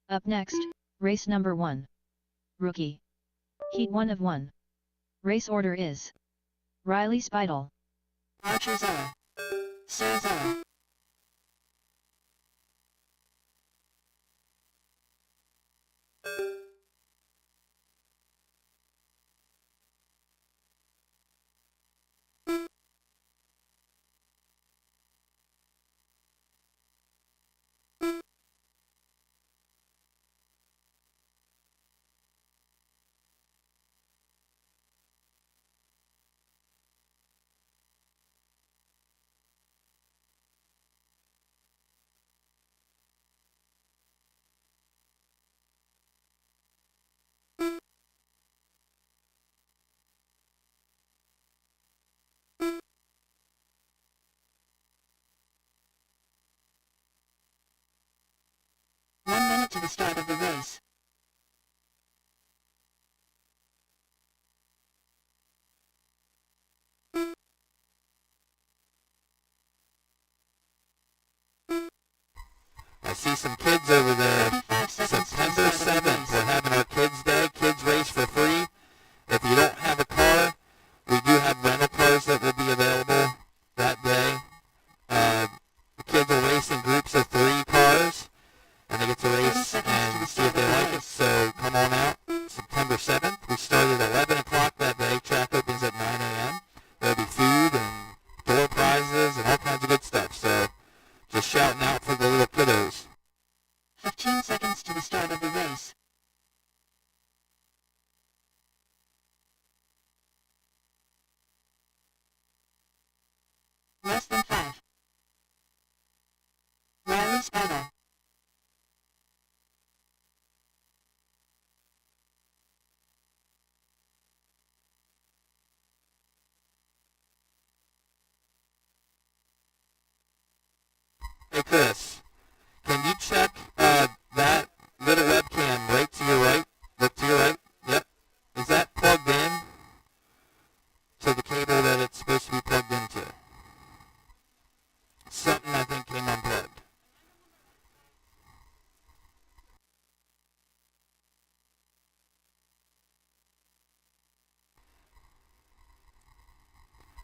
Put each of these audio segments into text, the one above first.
Up next, race number 1. Rookie. Heat 1 of 1. Race order is Riley Spidel, Archer Zara, Sir Zara. One minute to the start of the race. I see some kids over there. September 7th, we're having our Kids Day, Kids Race for free. If you don't have a car, we do have rental cars that will be available that day. The kids will race in groups of 3 cars, and they get to race and see if they like it. So come on out, September 7th. We start at 11 o'clock that day. Track opens at 9 a.m. There'll be food and door prizes and all kinds of good stuff. So just shouting out for the little kiddos. 15 seconds to the start of the race. Less than 5. Riley Spidel. Hey Chris, can you check that little webcam right to your right? Look to your right. Yep. Is that plugged in to the cable that it's supposed to be plugged into? Something I think came unplugged.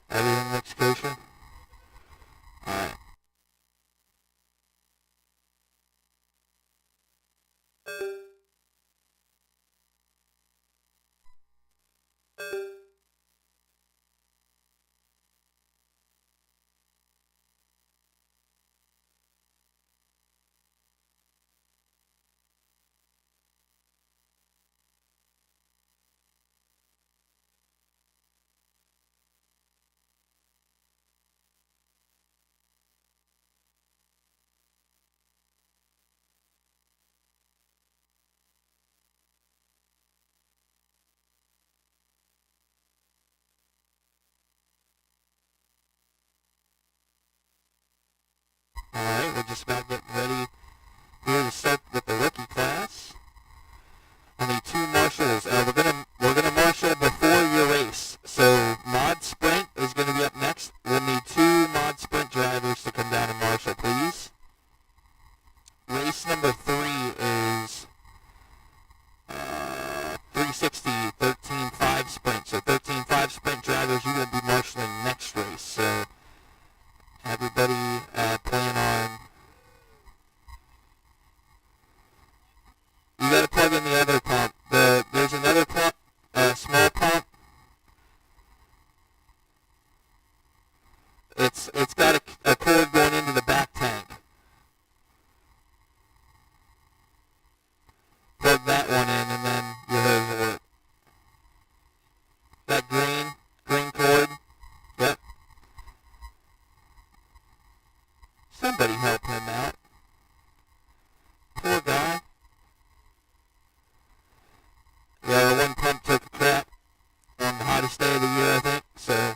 Everything looks kosher? Alright. Alright, we're just about getting ready here to start with the rookie class. I need 2 marshals. We're gonna marshal before your race. So Mod Sprint is gonna be up next. We'll need 2 Mod Sprint drivers to come down and marshal, please. Race number 3 is 360 13.5 sprint. So 13.5 sprint drivers, you will be marshaling next race. So everybody plan on. You gotta plug in the other pump. There's another pump, a small pump. It's got a cord going into the back tank. Plug that one in and then your hose will work. That green cord. Yep. Somebody help him out. Poor guy. Yeah, the one pump took a crap on the hottest day of the year, I think, so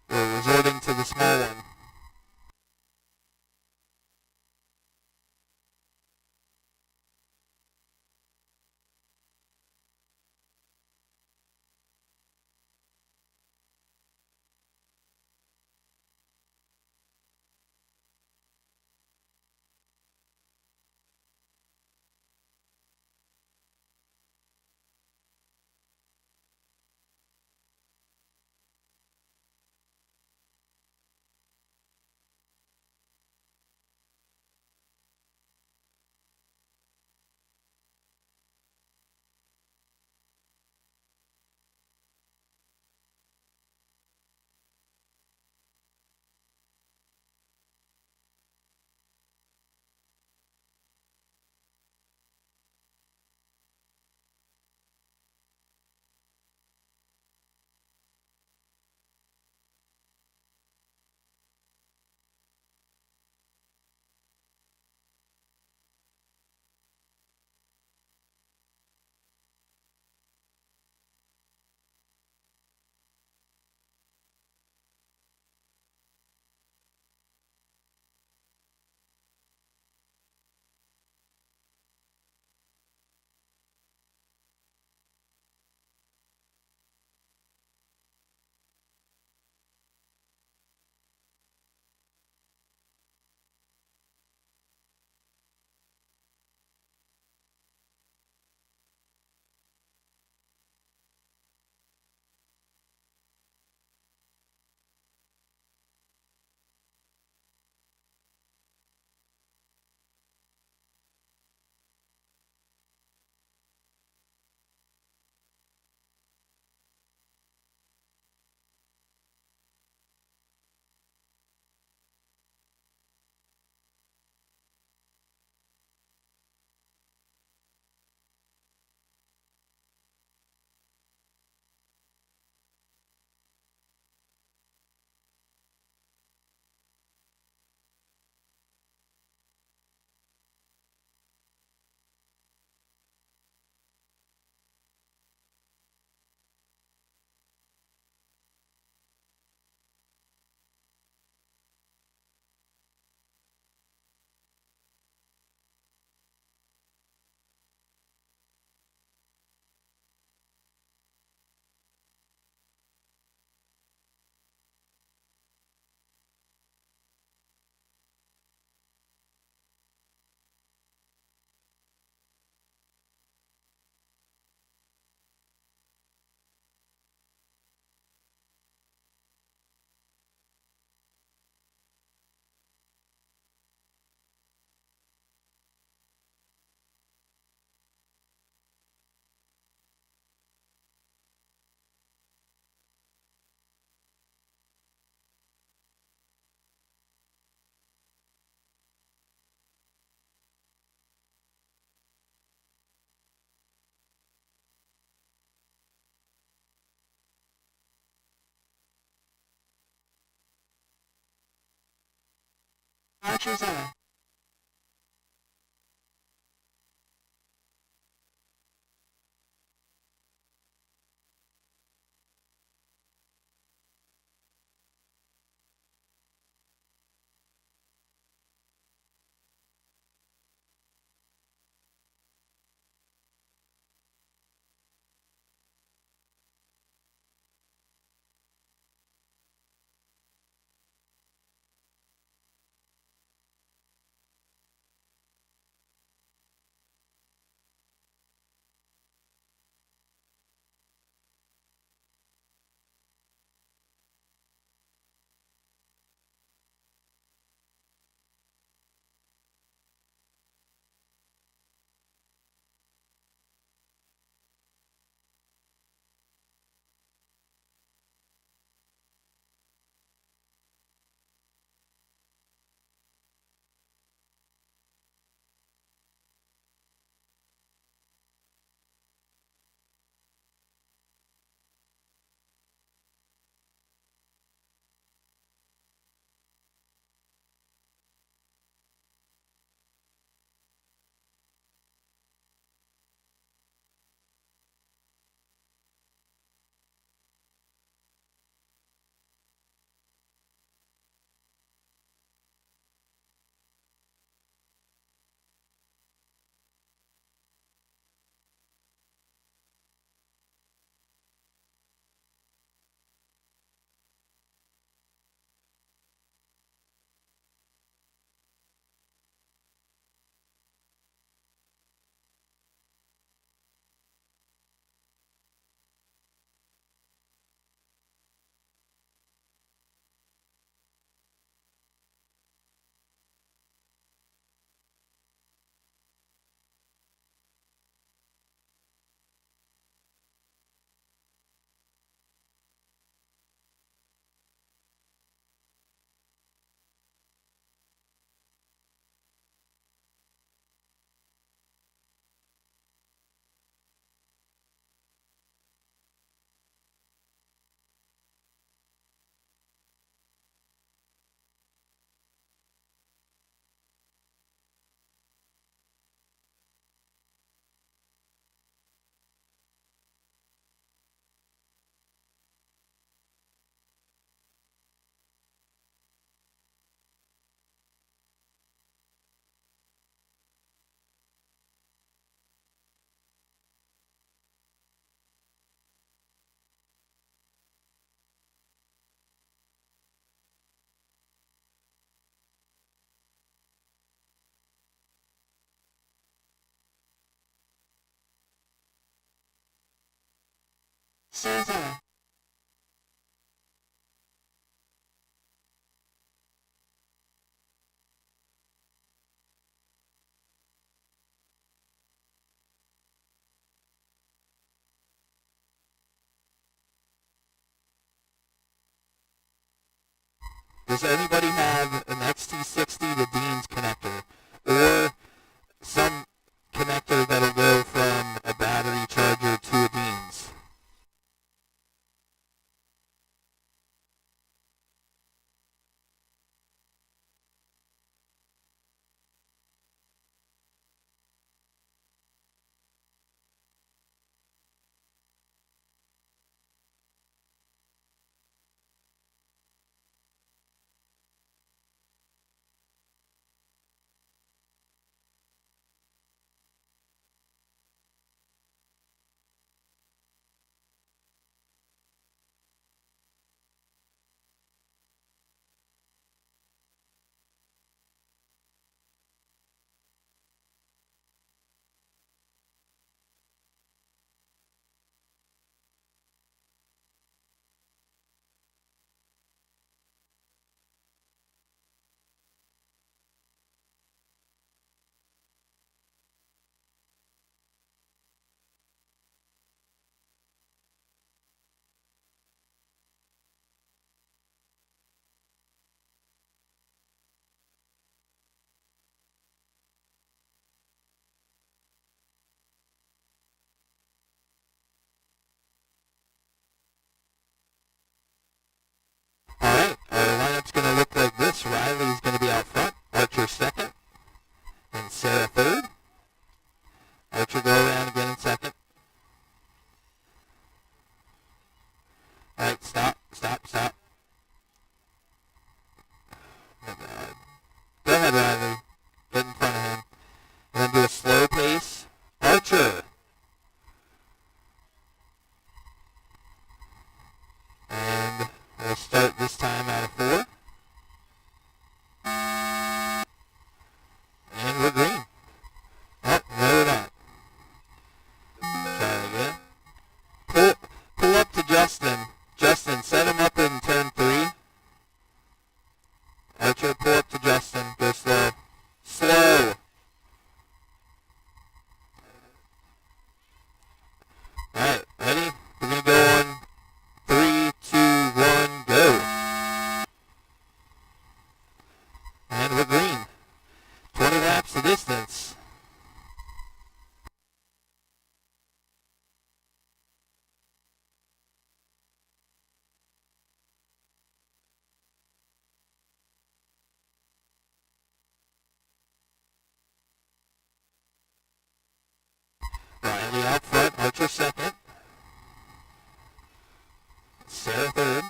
we're resorting to the small one. Archer's error. Sir's error. Does anybody have an XT60 to Dean's connector? Or some connector that'll go from a battery charger to a Dean's? Archer second, and Sarah third. Archer go around again in second. All right, stop. Oh, God. Go ahead, Riley. Get in front of him. And then do a slow pace. Archer. And we'll start this time out of 4. And we're green. Oh, no, we're not. Try it again. Pull up to Justin. Justin, set him up in turn 3. Archer, pull up to Justin. Go slow. Slow. Alright, ready? We're going to go on 3, 2, 1, go. And we're green. 20 laps the distance. Riley out front, Archer second. Sarah third.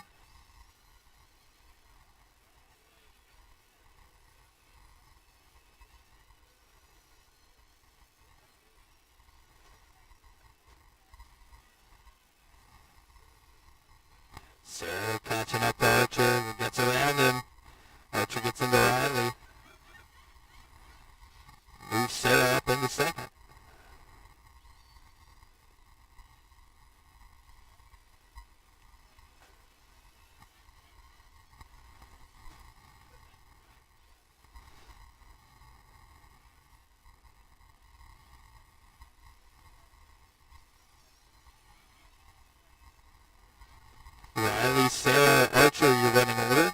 Sarah catching up to Archer, gets around him. Archer gets into Riley. Moves Sarah up into second. Riley, Sarah, Archer, you're running order.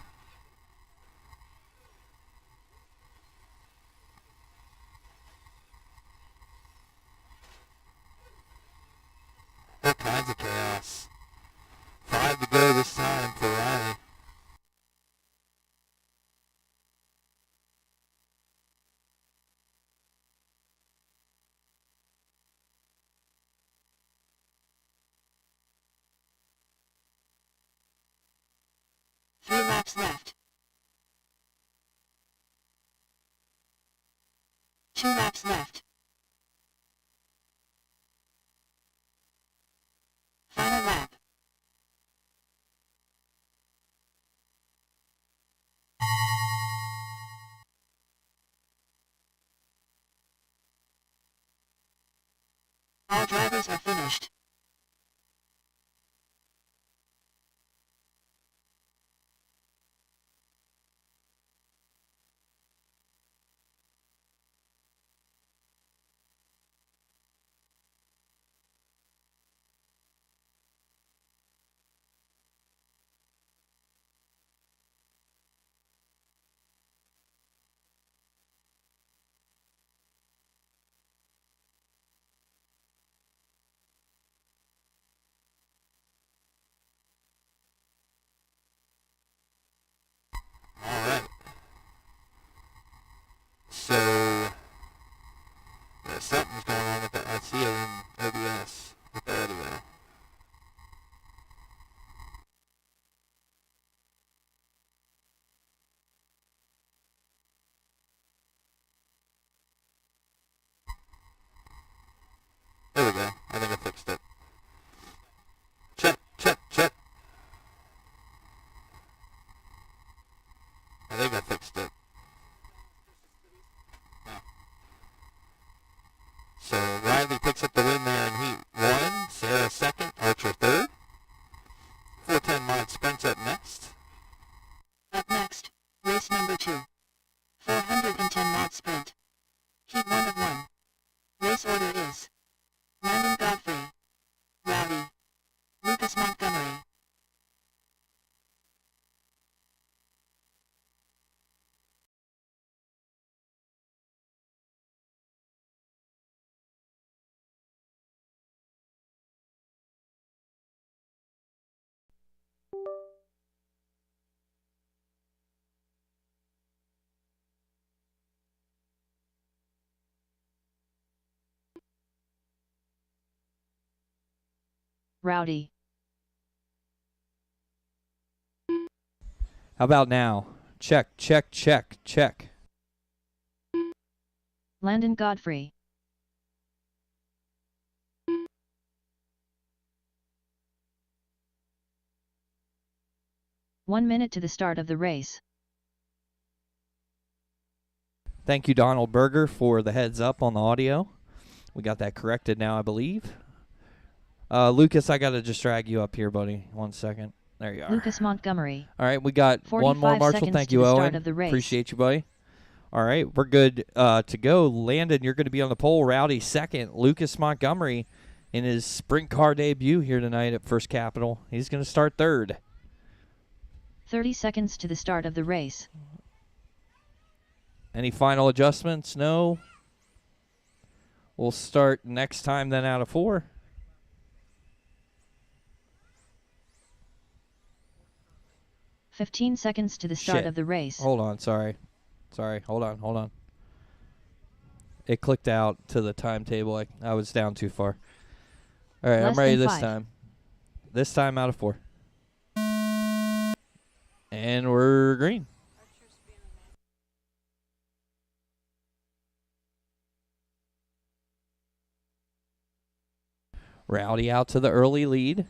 All kinds of chaos. 5 to go this time for Riley. Three laps left. 2 laps left. Final lap. All drivers are finished. Alright. So, yeah, something's going on with the RC and OBS with the audio. There we go. I think I fixed it. Check. I think I fixed it. No. So Riley picks up the win there in Heat 1. Sarah second. Archer third. 410 mod sprints up next. Up next, race number 2. 410 mod sprint. Heat 1 of 1. Race order is Landon Godfrey, Rowdy, Lucas Montgomery. Rowdy. How about now? Check, check, check, check. Landon Godfrey. One minute to the start of the race. Thank you, Donald Berger, for the heads up on the audio. We got that corrected now, I believe. Lucas, I got to just drag you up here, buddy. 1 second. There you are. Lucas Montgomery. All right, we got one more, Marshall. Thank you, Owen. Appreciate you, buddy. All right, we're good to go. Landon, you're going to be on the pole. Rowdy second. Lucas Montgomery in his sprint car debut here tonight at First Capital. He's going to start third. 30 seconds to the start of the race. Any final adjustments? No. We'll start next time then out of 4. "15 seconds to the start of the race. Hold on, sorry. Hold on. It clicked out to the timetable. I was down too far. All right, I'm ready this time. This time out of 4. And we're green. Rowdy out to the early lead.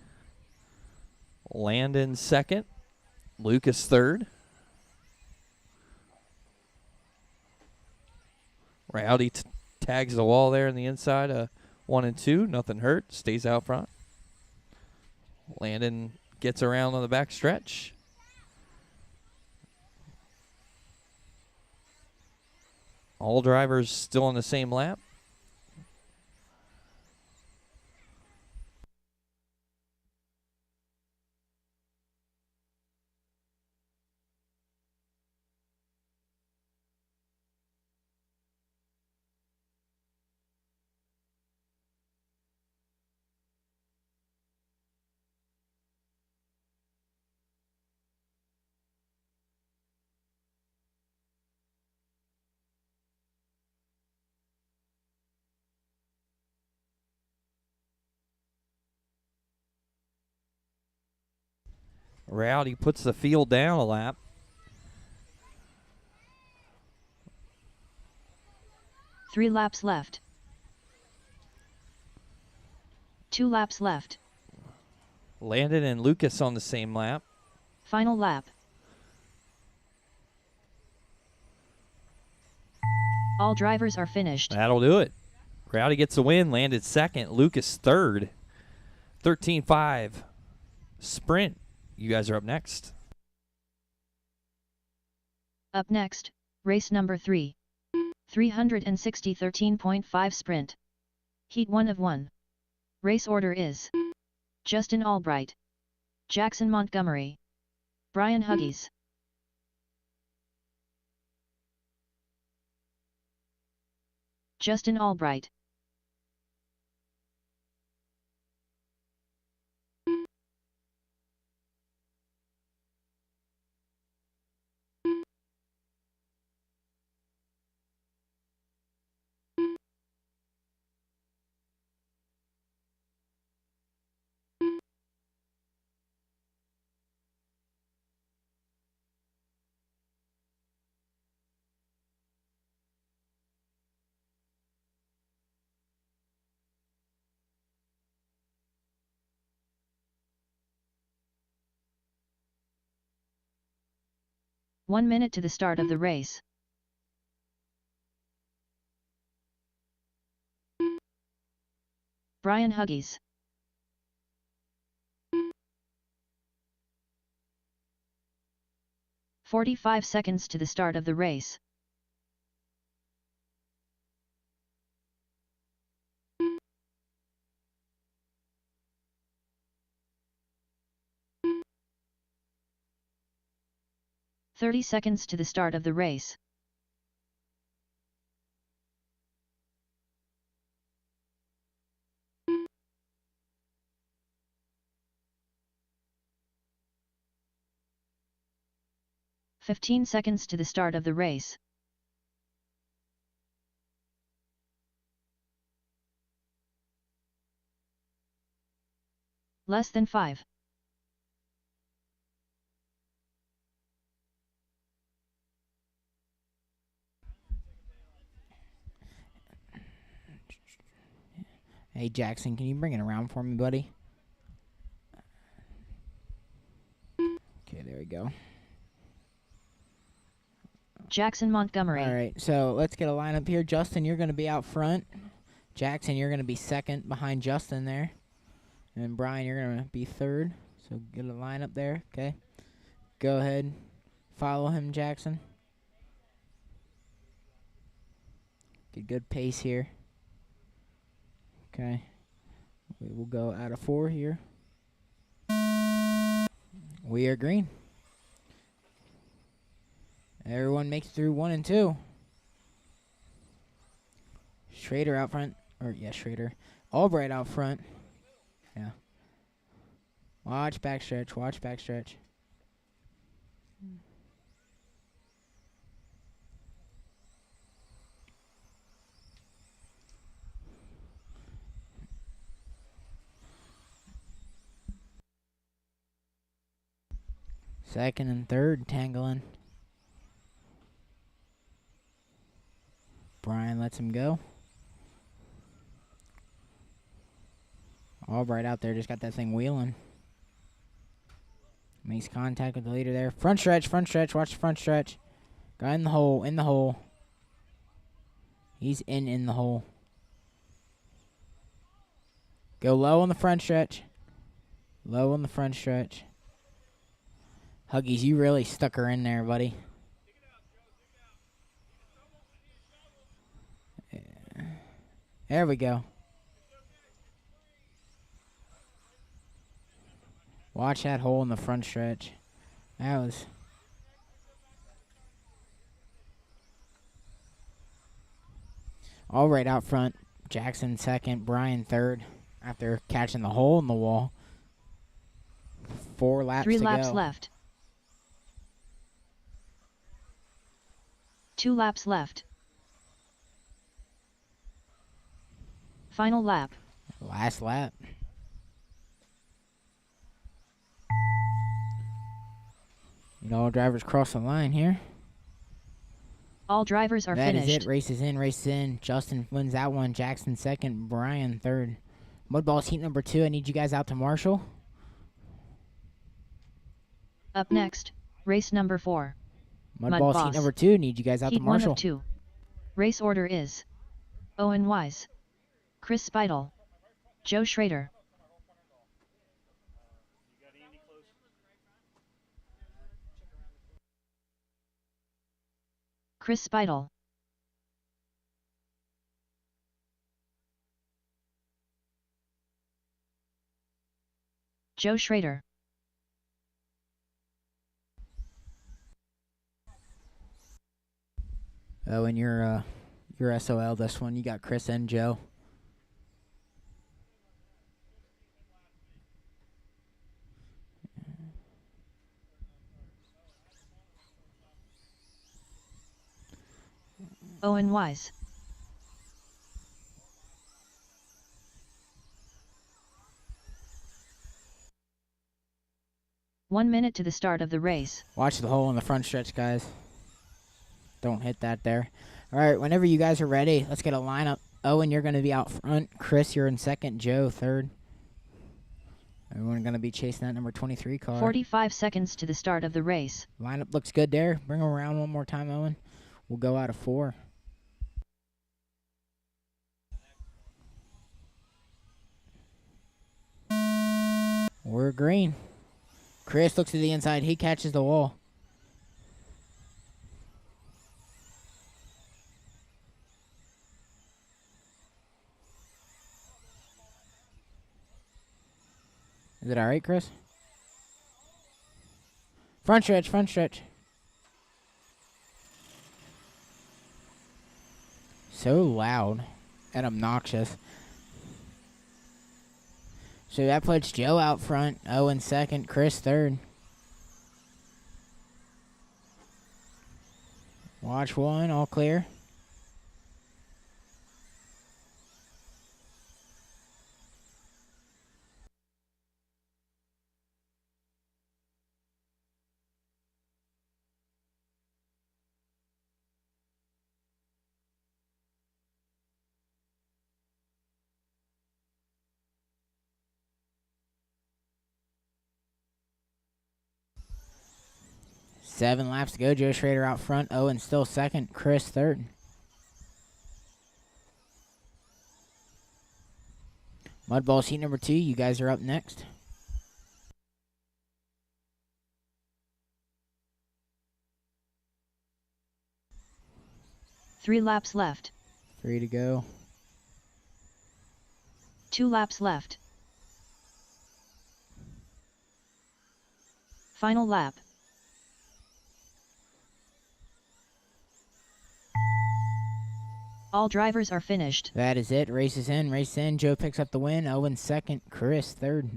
Landon second. Lucas third. Rowdy tags the wall there in the inside. 1 and 2. Nothing hurt. Stays out front. Landon gets around on the back stretch. All drivers still on the same lap. Rowdy puts the field down a lap. Three laps left. 2 laps left. Landon and Lucas on the same lap. Final lap. All drivers are finished. That'll do it. Rowdy gets the win. Landed second. Lucas third. 13-5. Sprint. You guys are up next. Up next, race number 3. 360 13.5 sprint. Heat 1 of 1. Race order is Justin Albright, Jackson Montgomery, Brian Huggies. Justin Albright. One minute to the start of the race. Brian Huggies. "45 seconds to the start of the race. "30 seconds to the start of the race. "15 seconds to the start of the race. Less than 5. Hey Jackson, can you bring it around for me, buddy? Okay, there we go. Jackson Montgomery. All right, so let's get a lineup here. Justin, you're going to be out front. Jackson, you're going to be second behind Justin there. And Brian, you're going to be third. So get a lineup there, okay? Go ahead. Follow him, Jackson. Get good pace here. Okay. We will go out of 4 here. We are green. Everyone makes it through 1 and 2. Schrader out front. Schrader. Albright out front. Yeah. Watch backstretch. Watch backstretch. Second and third tangling. Brian lets him go. Albright out there, just got that thing wheeling. Makes contact with the leader there. Front stretch, watch the front stretch. Guy in the hole, He's in the hole. Go low on the front stretch. Low on the front stretch. Huggies, you really stuck her in there, buddy. There we go. Watch that hole in the front stretch. That was... All right out front. Jackson second. Brian third. After catching the hole in the wall. 4 laps to go. 3 laps left. 2 laps left. Final lap. Last lap. All drivers cross the line here. All drivers are finished. That is it. Races in, races in. Justin wins that one. Jackson second. Brian third. Mudboss heat number 2. I need you guys out to marshal. Up next, race number 4. Mudboss heat number 2. Need you guys out to marshal. Heat 1 of 2. Race order is Owen Wise, Chris Speidel, Joe Schrader. Chris Speidel. Joe Schrader. Oh, and your SOL this one, you got Chris and Joe. Owen Wise. One minute to the start of the race. Watch the hole in the front stretch, guys. Don't hit that there. All right, whenever you guys are ready, let's get a lineup. Owen, you're going to be out front. Chris, you're in second. Joe, third. Everyone going to be chasing that number 23 car. 45 seconds to the start of the race. Lineup looks good there. Bring them around one more time, Owen. We'll go out of 4. We're green. Chris looks to the inside. He catches the wall. Is it all right, Chris? Front stretch, front stretch. So loud and obnoxious. So that puts Joe out front, Owen second, Chris third. Watch one, all clear. 7 laps to go. Joe Schrader out front. Owen still second. Chris third. Mudboss heat number 2. You guys are up next. Three laps left. 3 to go. 2 laps left. Final lap. All drivers are finished. That is it. Race is in. Race in. Joe picks up the win. Owen second. Chris third.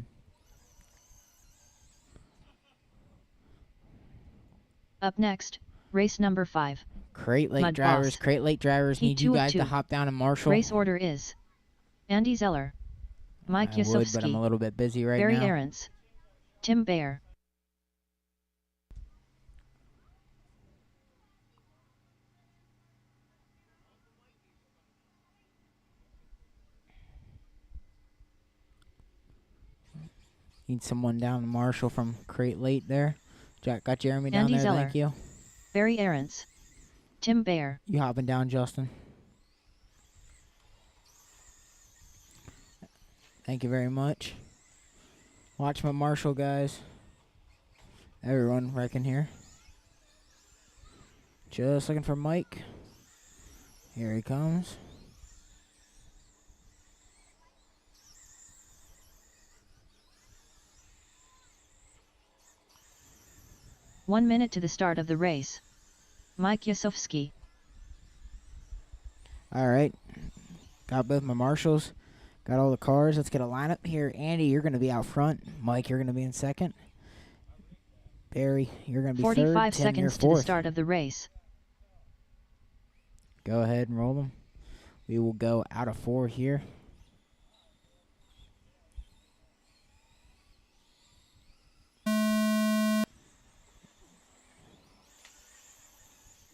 Up next, race number 5. Crate Lake Mudboss. drivers. Crate Lake drivers Heat need 2 you of guys 2. to hop down and marshal. Race order is Andy Zeller, Mike I would, but I'm a Yasovsky, little bit busy right Barry now. Aarons, Tim Baer. Need someone down to marshal from Crate Lake there. Jack got Jeremy down Andy there. Zeller. Thank you. Barry Aarons, Tim Baer. You hopping down, Justin. Thank you very much. Watch my marshal, guys. Everyone wrecking here. Just looking for Mike. Here he comes. One minute to the start of the race. Mike Yasovsky. All right. Got both my marshals. Got all the cars. Let's get a lineup here. Andy, you're going to be out front. Mike, you're going to be in second. Barry, you're going to be 45 third. Tim, you're seconds to the fourth. start of the race. Go ahead and roll them. We will go out of 4 here.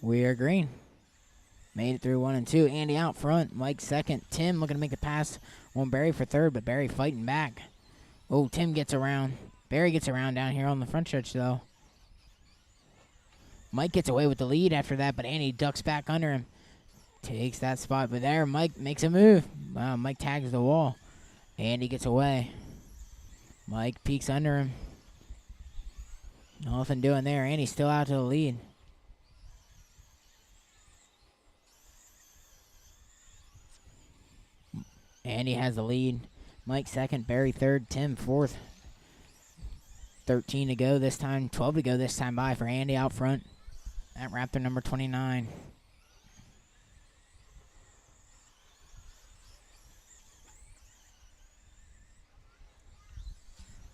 We are green. Made it through 1 and 2. Andy out front. Mike second. Tim looking to make the pass on Barry for third, but Barry fighting back. Oh, Tim gets around. Barry gets around down here on the front stretch, though. Mike gets away with the lead after that, but Andy ducks back under him. Takes that spot, but there, Mike makes a move. Wow, Mike tags the wall. Andy gets away. Mike peeks under him. Nothing doing there. Andy's still out to the lead. Andy has the lead. Mike second, Barry third, Tim fourth. 13 to go this time, 12 to go this time by for Andy out front at Raptor number 29.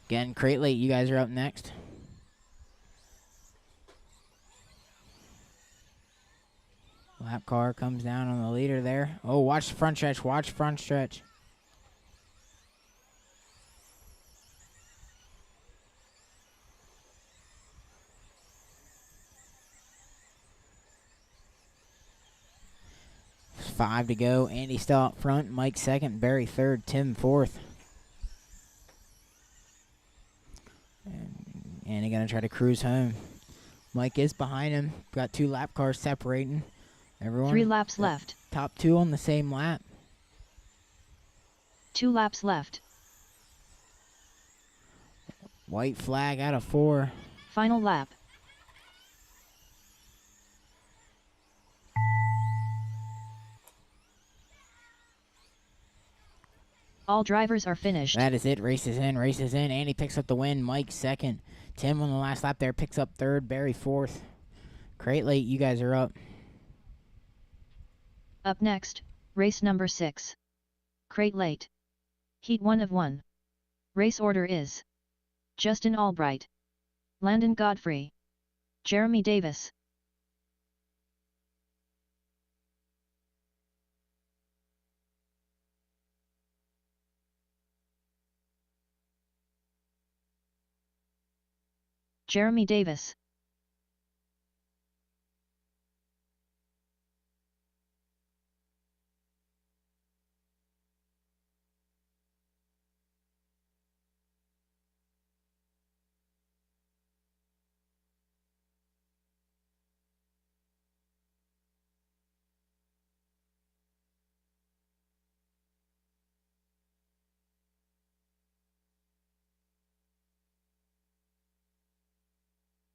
Again, Crate Late, you guys are up next. Lap car comes down on the leader there. Oh, watch the front stretch. Watch front stretch. There's 5 to go. Andy still up front. Mike second. Barry third. Tim fourth. And Andy gonna try to cruise home. Mike is behind him. Got 2 lap cars separating. Everyone. 3 laps left. Top 2 on the same lap. 2 laps left. White flag out of 4. Final lap. All drivers are finished. That is it. Race is in. Race is in. Andy picks up the win. Mike second. Tim on the last lap there picks up third. Barry fourth. Crate Late, you guys are up. Up next, race number 6. Crate Late. Heat 1 of 1. Race order is Justin Albright, Landon Godfrey, Jeremy Davis. Jeremy Davis.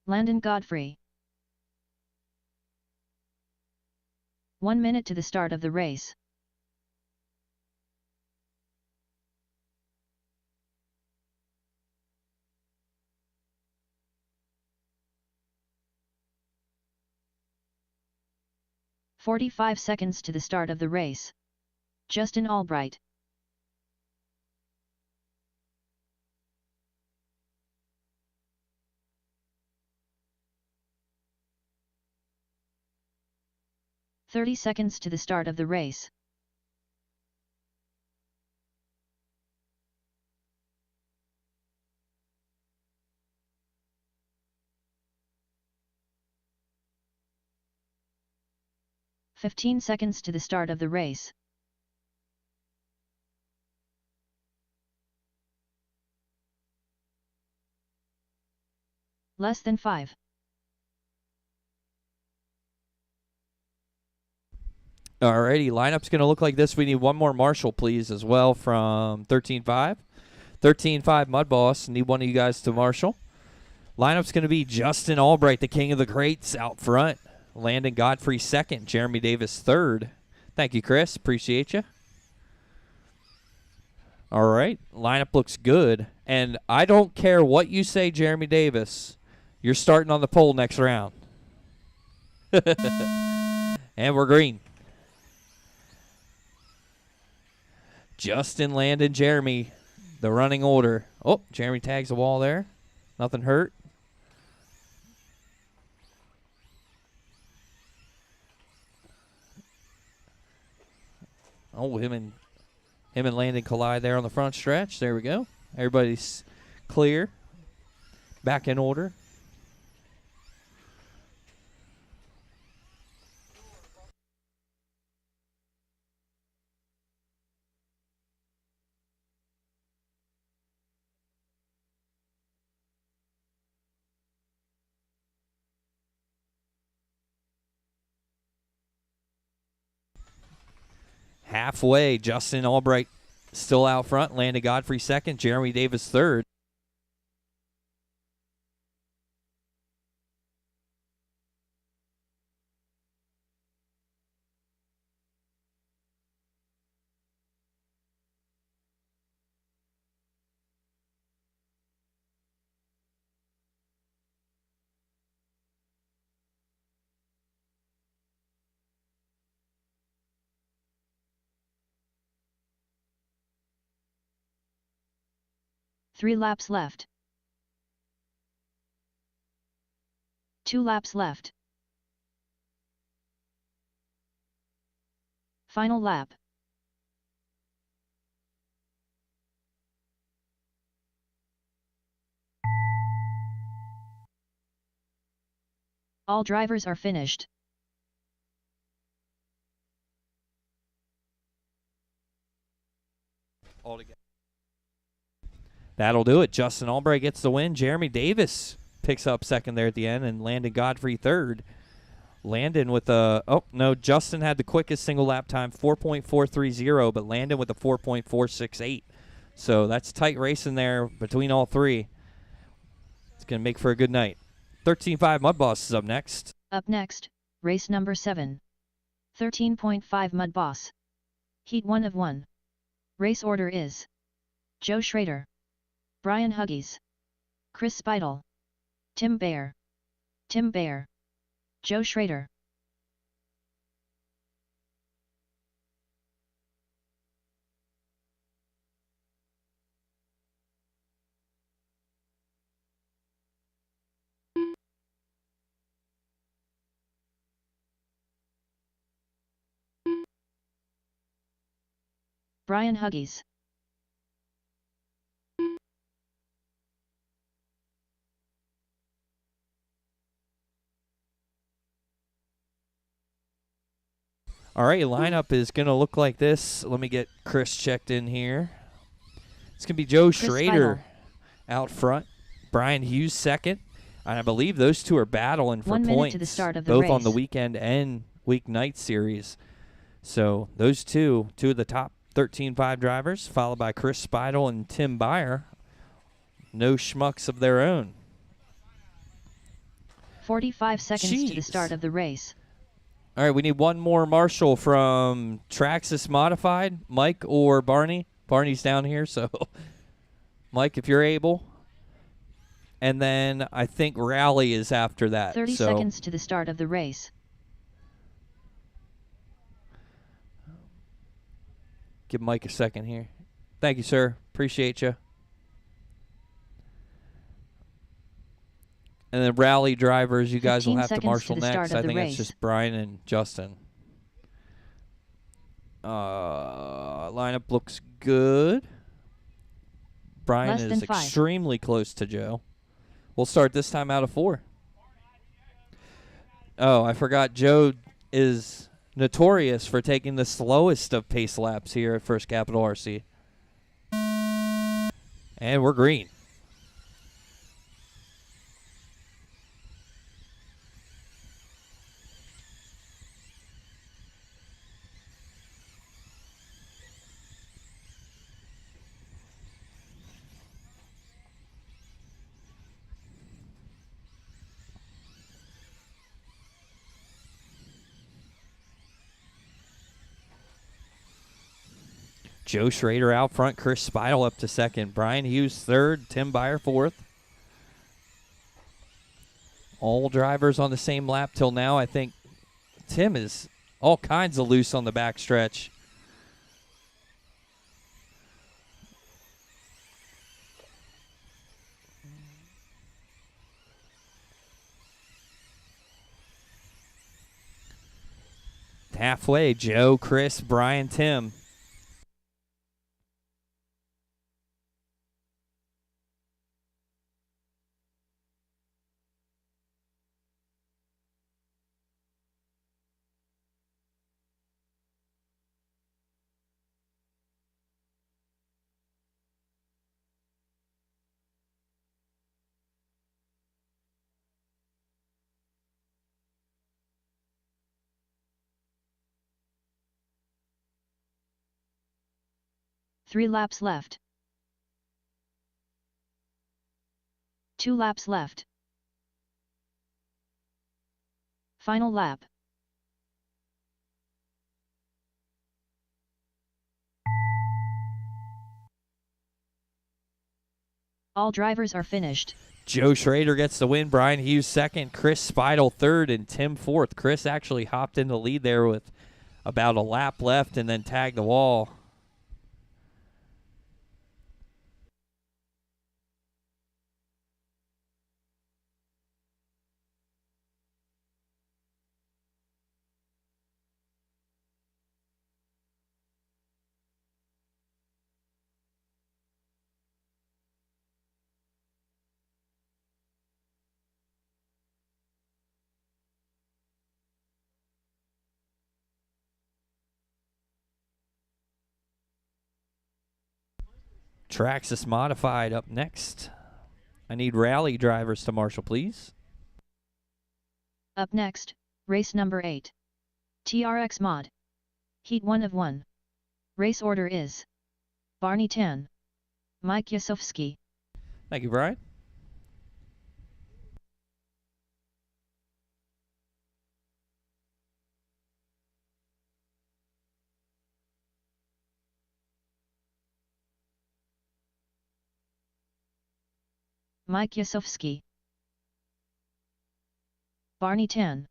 Landon Godfrey. 1 minute to the start of the race. "45 seconds to the start of the race. Justin Albright. "30 seconds to the start of the race. "15 seconds to the start of the race. Less than 5. Alrighty, lineup's going to look like this. We need one more marshal, please, as well from 13.5. 13.5 Mudboss. Need one of you guys to marshal. Lineup's going to be Justin Albright, the king of the crates, out front. Landon Godfrey second. Jeremy Davis third. Thank you, Chris. Appreciate you. All right, lineup looks good. And I don't care what you say, Jeremy Davis. You're starting on the pole next round. And we're green. Justin, Landon, Jeremy, the running order. Oh, Jeremy tags the wall there. Nothing hurt. Oh, him and Landon collide there on the front stretch. There we go. Everybody's clear. Back in order. Halfway, Justin Albright still out front. Landon Godfrey second. Jeremy Davis third. Three laps left. 2 laps left. Final lap. All drivers are finished. All together. That'll do it. Justin Albright gets the win. Jeremy Davis picks up second there at the end, and Landon Godfrey third. Landon with a Justin had the quickest single lap time, 4.430, but Landon with a 4.468. So that's tight racing there between all three. It's going to make for a good night. 13.5 Mudboss is up next. Up next, race number 7. 13.5 Mudboss. Heat 1 of 1. Race order is Joe Schrader, Brian Huggies, Chris Speidel, Tim Baer, Joe Schrader. Brian Huggies. All right, lineup is going to look like this. Let me get Chris checked in here. It's going to be Joe Schrader out front, Brian Hughes second, and I believe those two are battling for 1 minute points, to the start of the both race. on the weekend and weeknight series. So those two of the top 13.5 drivers, followed by Chris Speidel and Tim Baer. No schmucks of their own. 45 seconds to the Jeez. start of the race. All right, we need one more marshal from Traxxas Modified, Mike or Barney. Barney's down here, so Mike, if you're able. And then I think Rally is after that. 30 seconds to the start of the race. Give Mike a second here. Thank you, sir. Appreciate you. And then Rally drivers, you guys will have to marshal next. I think it's just Brian and Justin. Lineup looks good. Brian is extremely close to Joe. We'll start this time out of 4. Oh, I forgot Joe is notorious for taking the slowest of pace laps here at First Capital RC. And we're green. Joe Schrader out front, Chris Speidel up to second, Brian Hughes third, Tim Byer fourth. All drivers on the same lap till now. I think Tim is all kinds of loose on the back stretch. Halfway, Joe, Chris, Brian, Tim. Three laps left. 2 laps left. Final lap. All drivers are finished. Joe Schrader gets the win, Brian Hughes second, Chris Speidel third, and Tim fourth. Chris actually hopped in the lead there with about a lap left and then tagged the wall. Traxxas Modified up next. I need rally drivers to marshal, please. Up next, race number 8. TRX Mod. Heat 1 of 1. Race order is Barney 10. Mike Yasovsky. Thank you, Brian. Mike Yasovsky. Barney 10.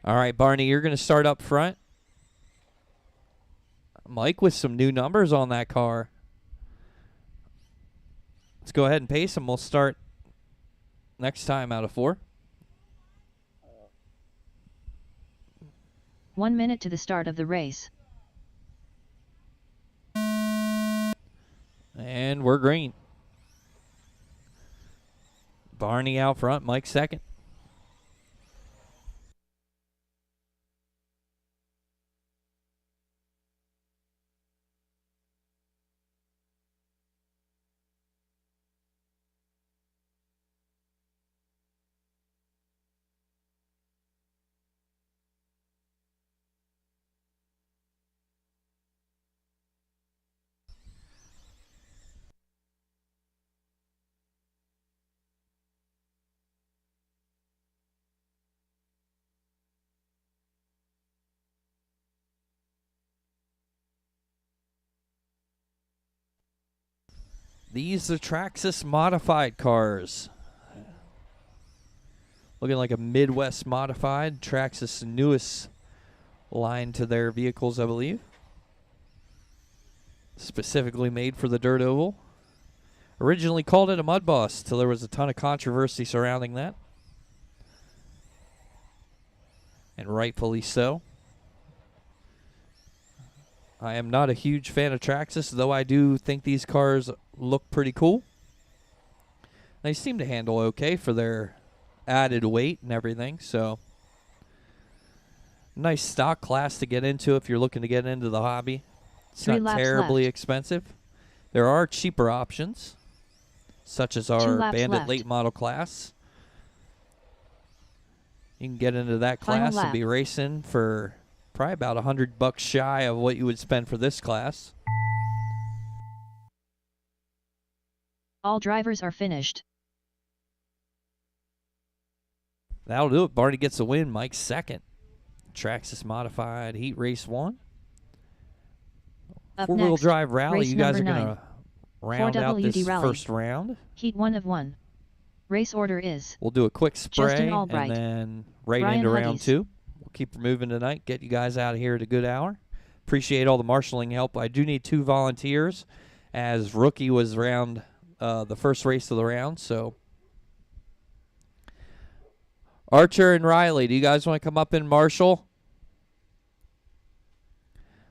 All right, Barney, you're going to start up front. Mike with some new numbers on that car. Let's go ahead and pace him. We'll start next time out of 4. 1 minute to the start of the race. And we're green. Barney out front, Mike second. These are Traxxas modified cars. Looking like a Midwest modified. Traxxas' newest line to their vehicles, I believe. Specifically made for the dirt oval. Originally called it a Mudboss till there was a ton of controversy surrounding that. And rightfully so. I am not a huge fan of Traxxas, though I do think these cars look pretty cool. They seem to handle okay for their added weight and everything, so nice stock class to get into if you're looking to get into the hobby. It's not terribly expensive. There are cheaper options, such as our Bandit late model class. You can get into that class and be racing for probably about $100 shy of what you would spend for this class. All drivers are finished. That'll do it. Barney gets a win. Mike's second. Traxxas modified heat race 1. Four-wheel drive rally. You guys are going to round out this first round. Heat 1 of 1. Race order is. We'll do a quick spray and then into round 2. We'll keep moving tonight. Get you guys out of here at a good hour. Appreciate all the marshalling help. I do need 2 volunteers, as Rookie was around the first race of the round. So Archer and Riley, do you guys want to come up and marshal?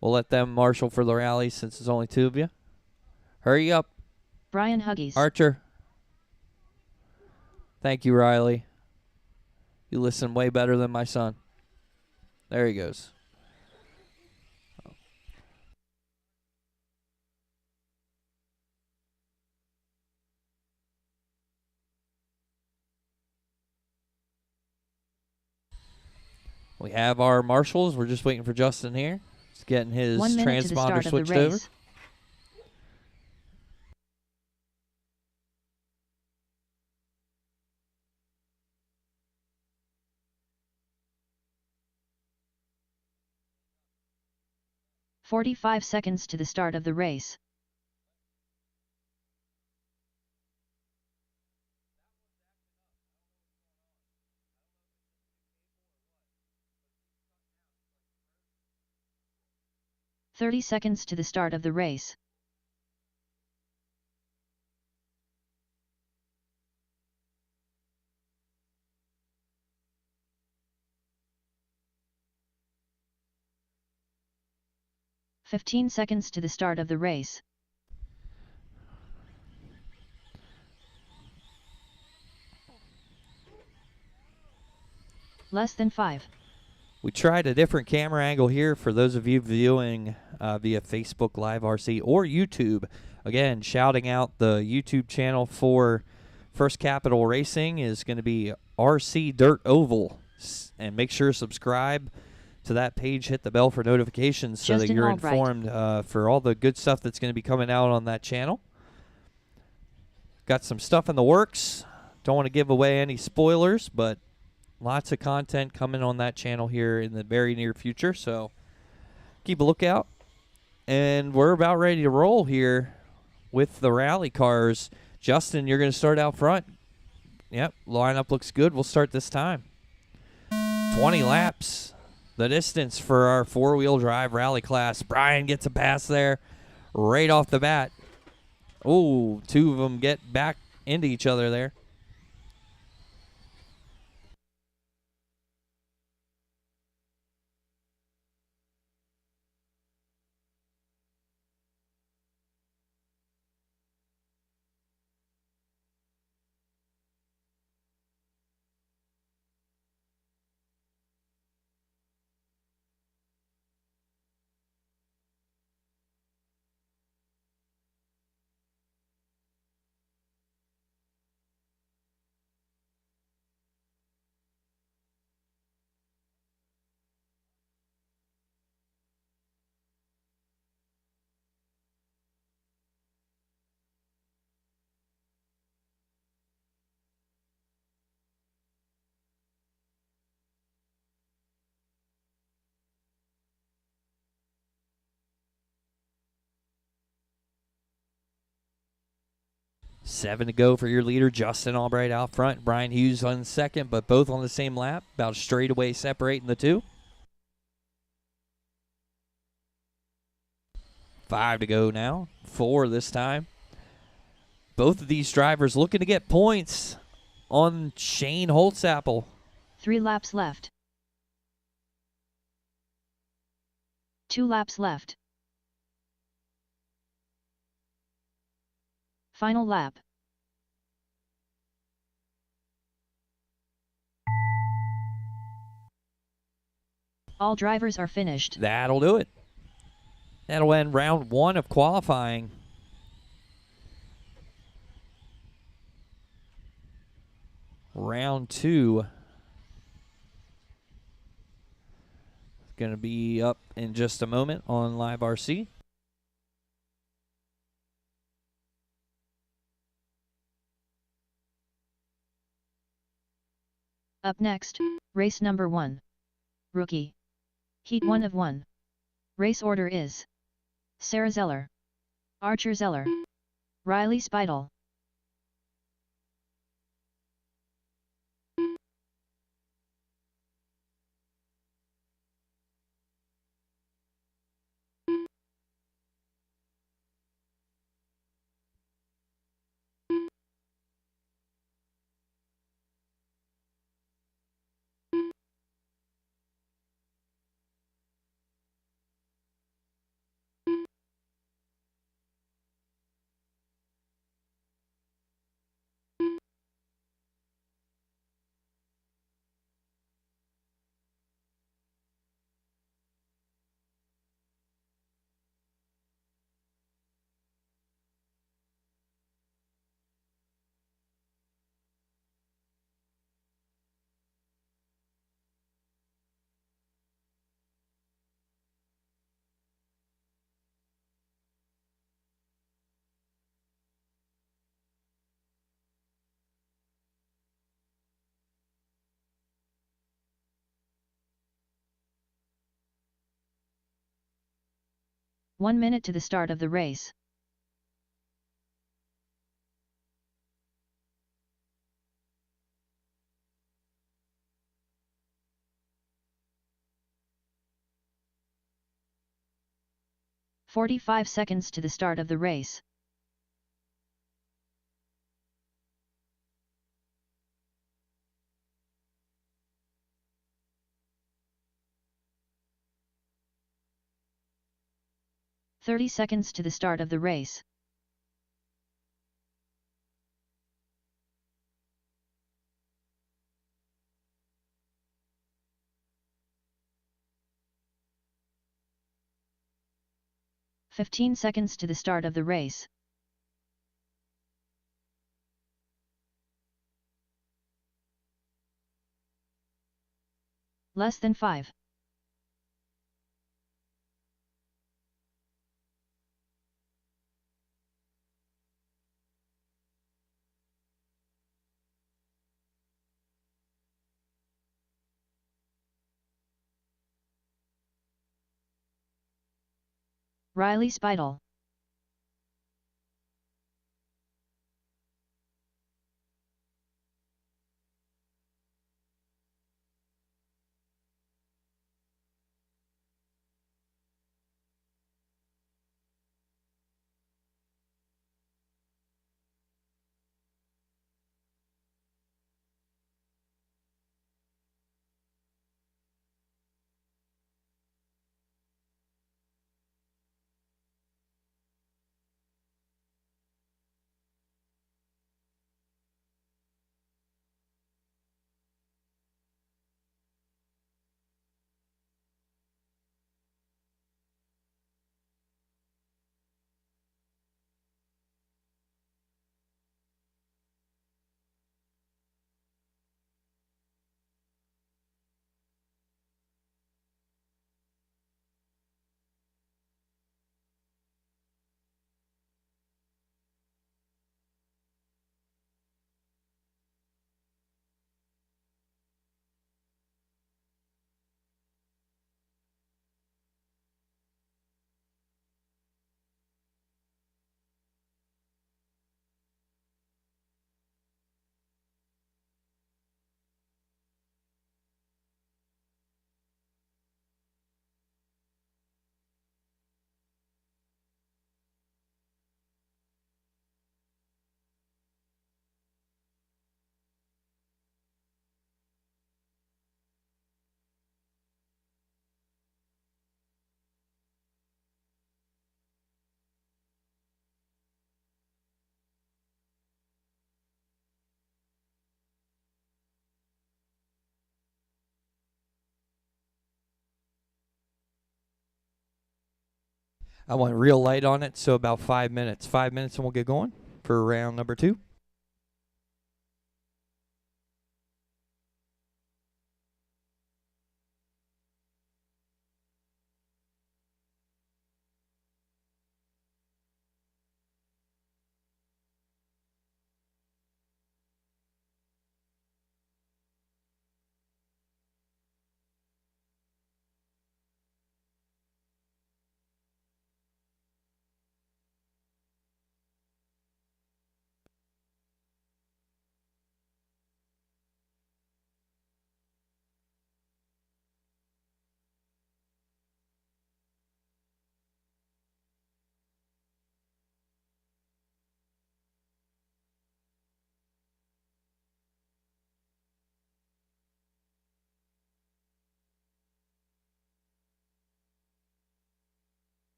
We'll let them marshal for the rally since there's only 2 of you. Hurry up. Brian Huggies. Archer. Thank you, Riley. You listen way better than my son. There he goes. We have our marshals. We're just waiting for Justin here. He's getting his transponder switched over. 45 seconds to the start of the race. "30 seconds to the start of the race. "15 seconds to the start of the race. Less than 5. We tried a different camera angle here for those of you viewing via Facebook Live RC or YouTube. Again, shouting out the YouTube channel for First Capital Racing is going to be RC Dirt Oval. And make sure to subscribe to that page, hit the bell for notifications so that you're informed for all the good stuff that's going to be coming out on that channel. Got some stuff in the works. Don't want to give away any spoilers, but lots of content coming on that channel here in the very near future, so keep a lookout. And we're about ready to roll here with the rally cars. Justin, you're going to start out front. Yep, lineup looks good. We'll start this time. 20 laps. The distance for our four-wheel drive rally class. Brian gets a pass there right off the bat. Oh, 2 of them get back into each other there. 7 to go for your leader, Justin Albright out front. Brian Hughes on second, but both on the same lap. About straightaway separating the two. 5 to go now. 4 this time. Both of these drivers looking to get points on Shane Holtzapple. 3 laps left. 2 laps left. Final lap. All drivers are finished. That'll do it. That'll end round 1 of qualifying. Round 2 is going to be up in just a moment on Live RC. Up next, race number 1. Rookie. Heat 1 of 1. Race order is Sarah Zeller, Archer Zeller, Riley Speidel. One minute to the start of the race. "45 seconds to the start of the race. "30 seconds to the start of the race. "15 seconds to the start of the race. Less than 5. Riley Speidel. I went real light on it, so about 5 minutes. 5 minutes and we'll get going for round number 2.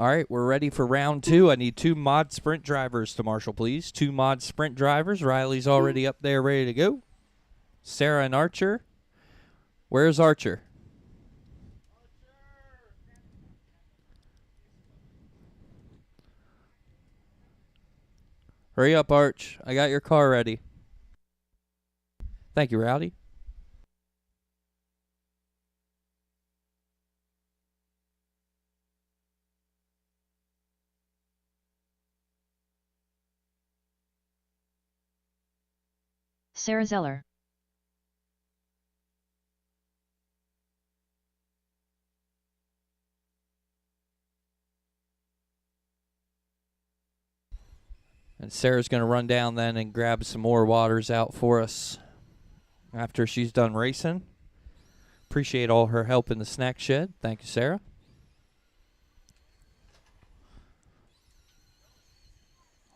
All right, we're ready for round 2. I need 2 mod sprint drivers to marshal, please. 2 mod sprint drivers. Riley's already up there ready to go. Sarah and Archer. Where's Archer? Hurry up, Arch. I got your car ready. Thank you, Rowdy. Sarah Zeller. And Sarah's going to run down then and grab some more waters out for us after she's done racing. Appreciate all her help in the snack shed. Thank you, Sarah.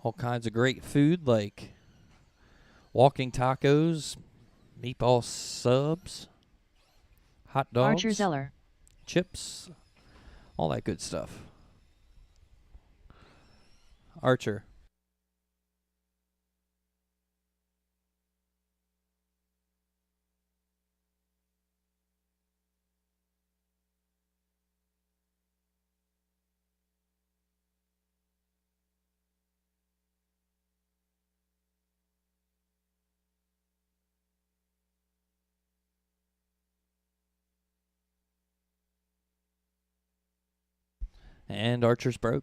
All kinds of great food like walking tacos, meatball subs, hot dogs, Archer Zeller. chips, all that good stuff. Archer. And Archer's broke.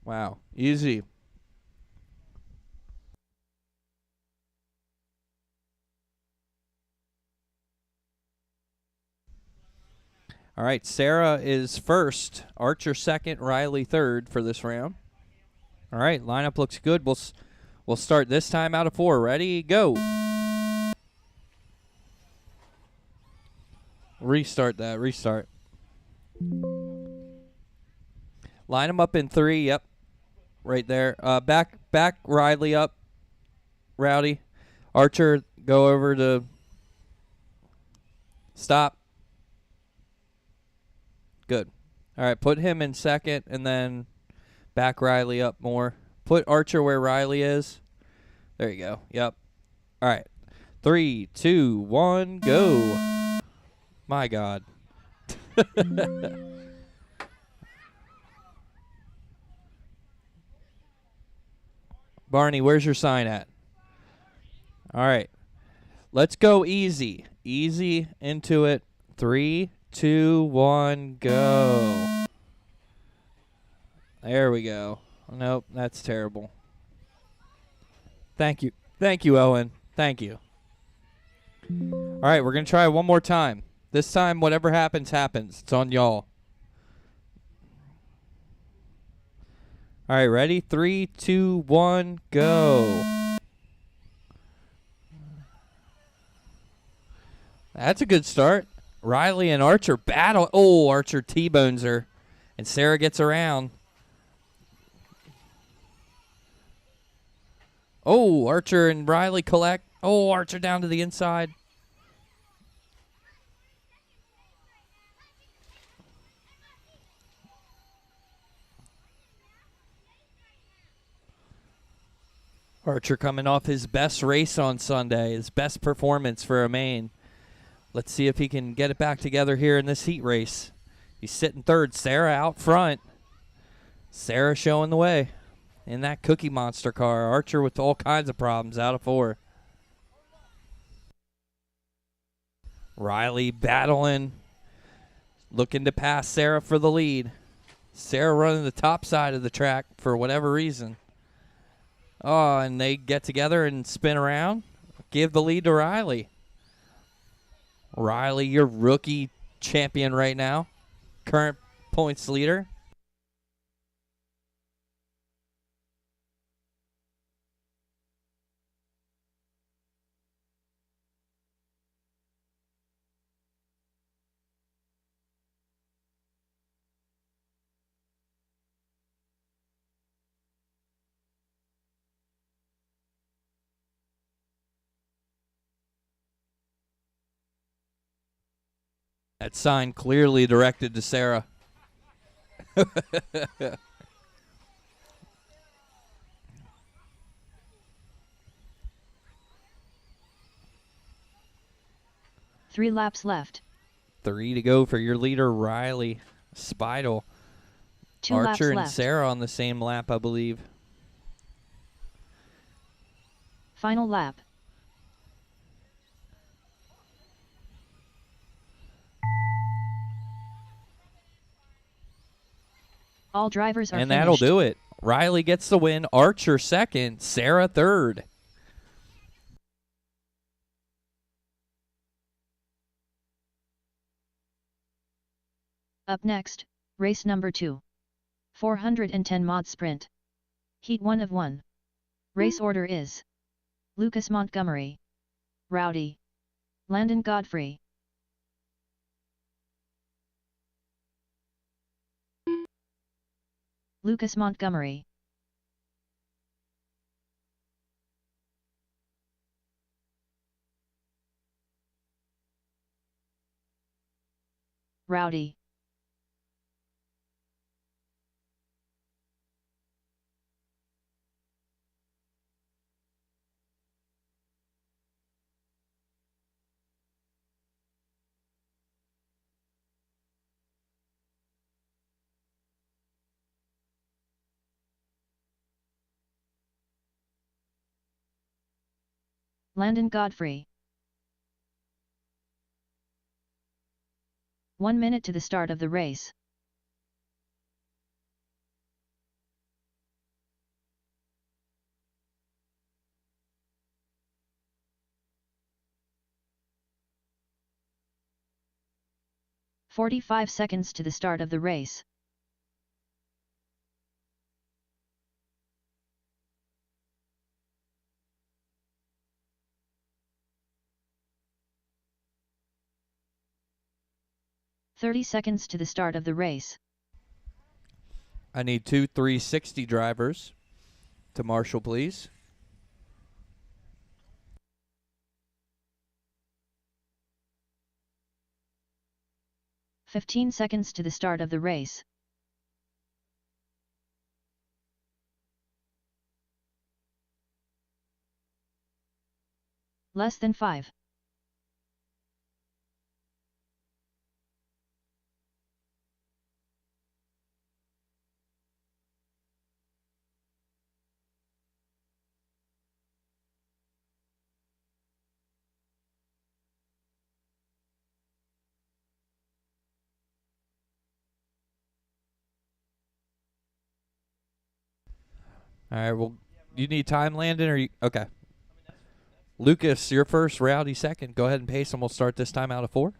Wow, easy. All right, Sarah is first, Archer second, Riley third for this round. All right, lineup looks good. We'll start this time out of 4. Ready, go. Restart that, restart. Line them up in 3, yep. Right there. Back Riley up. Rowdy. Archer, go over to stop. Good. All right, put him in second and then back Riley up more. Put Archer where Riley is. There you go. Yep. All right. 3, 2, 1, go. My God. Barney, where's your sign at? All right. Let's go easy. Easy into it. 3, 2, 1, go. There we go. Nope, that's terrible. Thank you. Thank you, Owen. Thank you. All right, we're going to try one more time. This time, whatever happens, happens. It's on y'all. All right, ready? 3, 2, 1, go. That's a good start. Riley and Archer battle. Oh, Archer T-bones her. And Sarah gets around. Oh, Archer and Riley collect. Oh, Archer down to the inside. Archer coming off his best race on Sunday, his best performance for a main. Let's see if he can get it back together here in this heat race. He's sitting third. Sarah out front. Sarah showing the way in that Cookie Monster car. Archer with all kinds of problems out of 4. Riley battling, looking to pass Sarah for the lead. Sarah running the top side of the track for whatever reason. Oh, and they get together and spin around. Give the lead to Riley. Riley, your rookie champion right now. Current points leader. That sign clearly directed to Sarah. Three laps left. 3 to go for your leader, Riley. Spidel. 2 Archer laps and left. Sarah on the same lap, I believe. Final lap. All drivers are and finished. that'll do it. Riley gets the win. Archer second. Sarah third. Up next, race number 2. 410 mod sprint. Heat 1 of 1. Race order is Lucas Montgomery, Rowdy, Landon Godfrey. Lucas Montgomery. Rowdy. Landon Godfrey. 1 minute to the start of the race. "45 seconds to the start of the race. "30 seconds to the start of the race. I need 2 360 drivers to marshal, please. "15 seconds to the start of the race. Less than 5. All right, well, you need time, Landon, or you... Okay. Lucas, your first, Rowdy second. Go ahead and pace, and we'll start this time out of 4.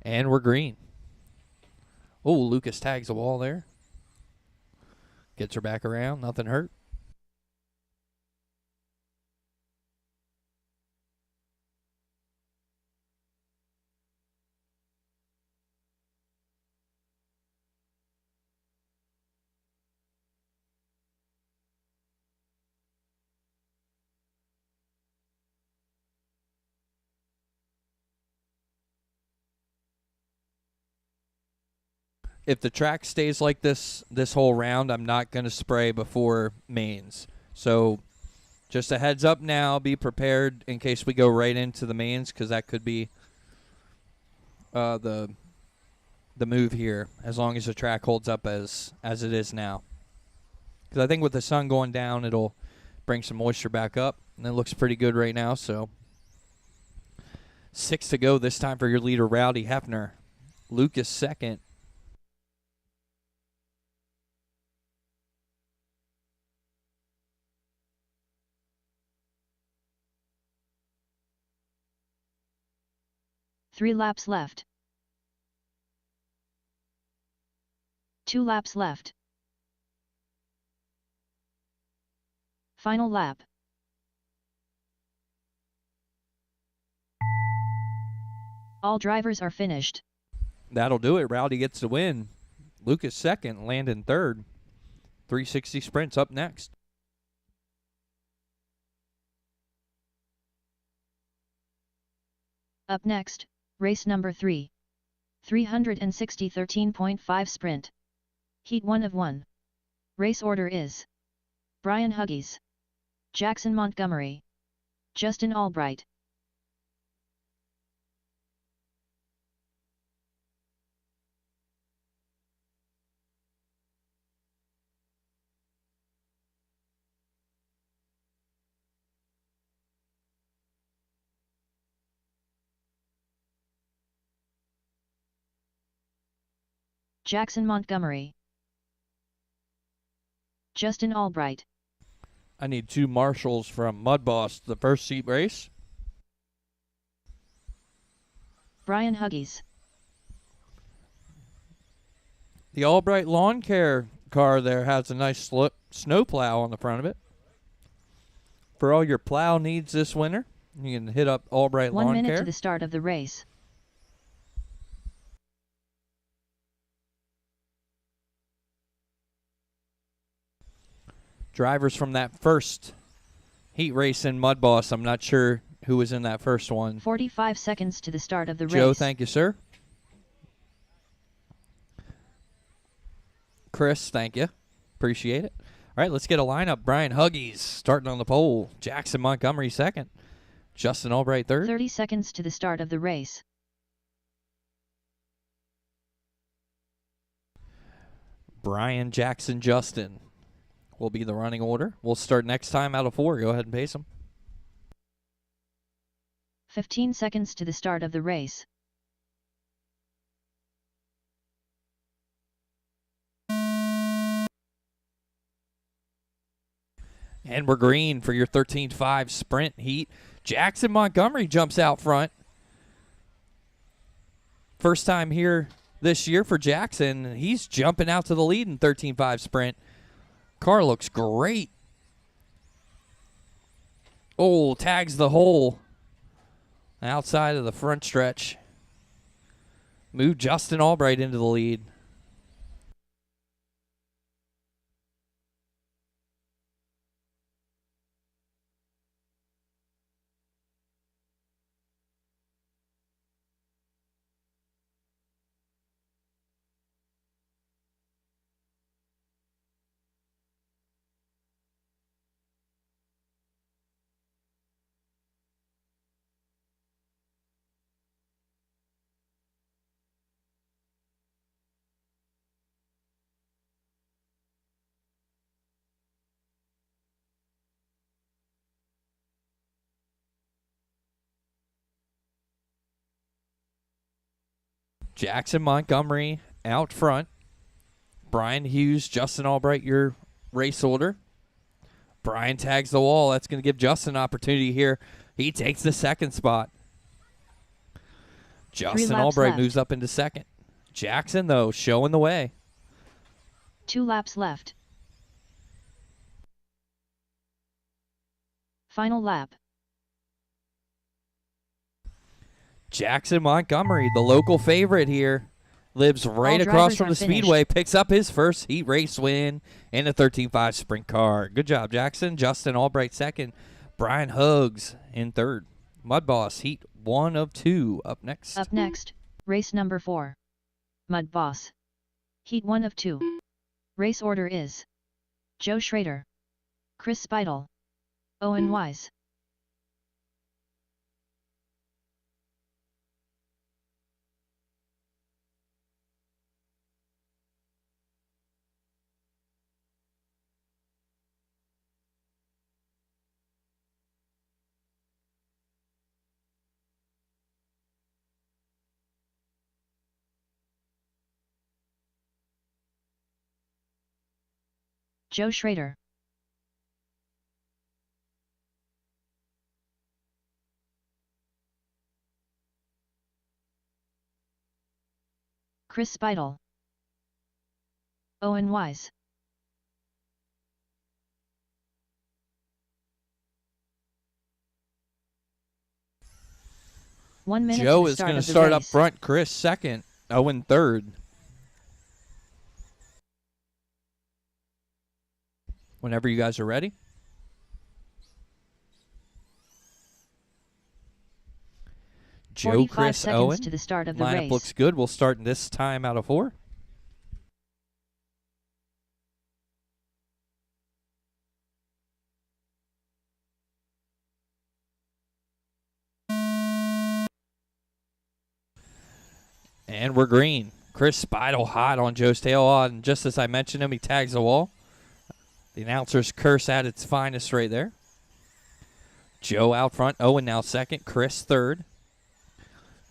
And we're green. Oh, Lucas tags the wall there. Gets her back around. Nothing hurt. If the track stays like this whole round, I'm not going to spray before mains. So just a heads up now. Be prepared in case we go right into the mains, because that could be the move here, as long as the track holds up as it is now. Because I think with the sun going down, it'll bring some moisture back up, and it looks pretty good right now. So 6 to go this time for your leader, Rowdy Hefner. Lucas second. Three laps left. 2 laps left. Final lap. All drivers are finished. That'll do it. Rowdy gets the win. Lucas second, Landon third. 360 sprints up next. Up next, race number 3. 360 13.5 sprint. Heat 1 of 1. Race order is Brian Huggies, Jackson Montgomery, Justin Albright. Jackson Montgomery, Justin Albright. I need 2 marshals from Mudboss, the first seat race. Brian Huggies. The Albright lawn care car there has a nice snow plow on the front of it. For all your plow needs this winter, you can hit up Albright Lawn Care. 1 minute to the start of the race. Drivers from that first heat race in Mudboss, I'm not sure who was in that first one. 45 seconds to the start of the race. Joe, thank you, sir. Chris, thank you. Appreciate it. All right, let's get a lineup. Brian Huggies starting on the pole. Jackson Montgomery second. Justin Albright third. 30 seconds to the start of the race. Brian, Jackson, Justin will be the running order. We'll start next time out of 4. Go ahead and pace them. 15 seconds to the start of the race. And we're green for your 13.5 sprint heat. Jackson Montgomery jumps out front. First time here this year for Jackson. He's jumping out to the lead in 13.5 sprint. Car looks great. Oh, tags the hole outside of the front stretch. Move Justin Albright into the lead. Jackson Montgomery out front. Brian Hughes, Justin Albright, your race order. Brian tags the wall. That's going to give Justin an opportunity here. He takes the second spot. Justin Albright moves up into second. Jackson, though, showing the way. 2 laps left. Final lap. Jackson Montgomery, the local favorite here, lives right across from the Speedway, picks up his first heat race win in a 13.5 sprint car. Good job, Jackson. Justin Albright second. Brian Huggs in third. Mudboss, heat 1 of 2 up next. Up next, race number 4. Mudboss. Heat 1 of 2. Race order is Joe Schrader, Chris Speidel, Owen Wise. Joe Schrader. Chris Speidel. Owen Wise. Joe is going to start up front. Chris second. Owen third. Whenever you guys are ready. Joe, Chris, Owen. To the start of the lineup race. Looks good. We'll start this time out of 4. And we're green. Chris Speidel hot on Joe's tail. And just as I mentioned him, he tags the wall. The announcer's curse at its finest right there. Joe out front. Owen now second. Chris third.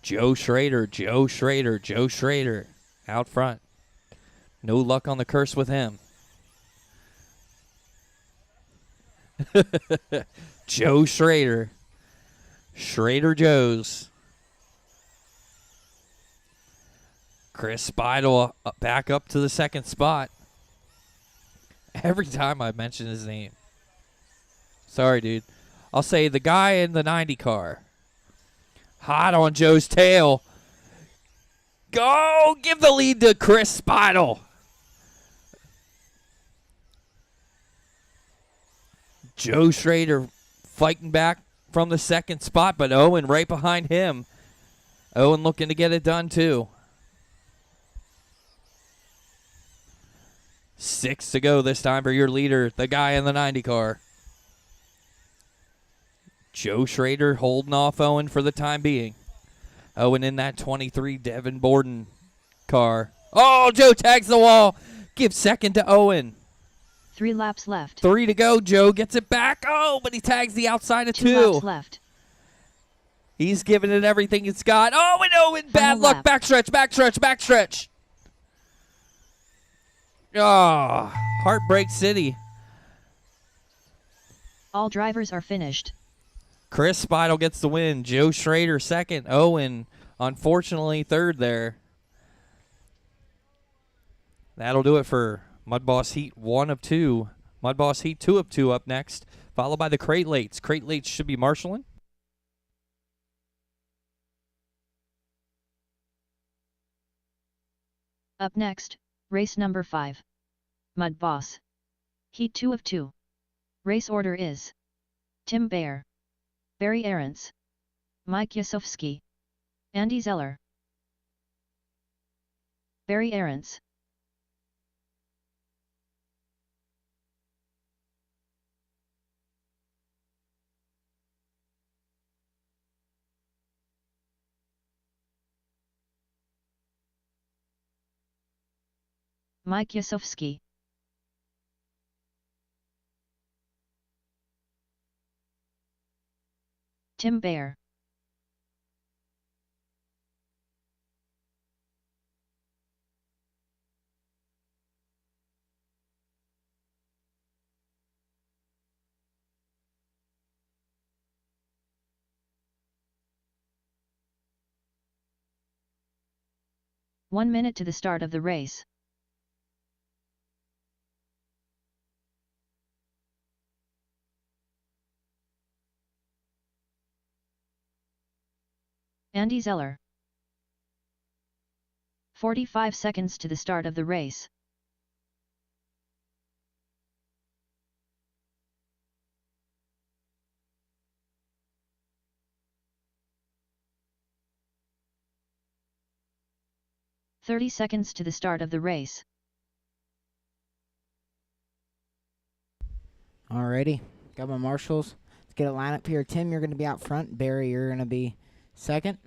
Joe Schrader, Joe Schrader, Joe Schrader out front. No luck on the curse with him. Joe Schrader. Schrader Joes. Chris Speidel back up to the second spot. Every time I mention his name. Sorry, dude. I'll say the guy in the 90 car. Hot on Joe's tail. Go! Give the lead to Chris Speidel. Joe Schrader fighting back from the second spot, but Owen right behind him. Owen looking to get it done, too. 6 to go this time for your leader, the guy in the 90 car. Joe Schrader holding off Owen for the time being. Owen in that 23 Devin Borden car. Oh, Joe tags the wall. Give second to Owen. 3 laps left. 3 to go. Joe gets it back. Oh, but he tags the outside of 2. 2 laps left. He's giving it everything it's got. Oh, and Owen, bad luck. Backstretch, backstretch, backstretch. Oh, Heartbreak City. All drivers are finished. Chris Speidel gets the win. Joe Schrader second. Owen, unfortunately, third there. That'll do it for Mudboss Heat 1 of 2. Mudboss Heat 2 of 2 up next, followed by the Crate Lates. Crate Lates should be marshalling. Up next, race number 5. Mudboss. Heat 2 of 2. Race order is Tim Bayer, Barry Aarons, Mike Yasovsky, Andy Zeller. Barry Aarons. Mike Yasovsky. Tim Bayer. 1 minute to the start of the race. Andy Zeller. 45 seconds to the start of the race. "30 seconds to the start of the race. Alrighty, got my marshals. Let's get a lineup here. Tim, you're going to be out front. Barry, you're going to be second.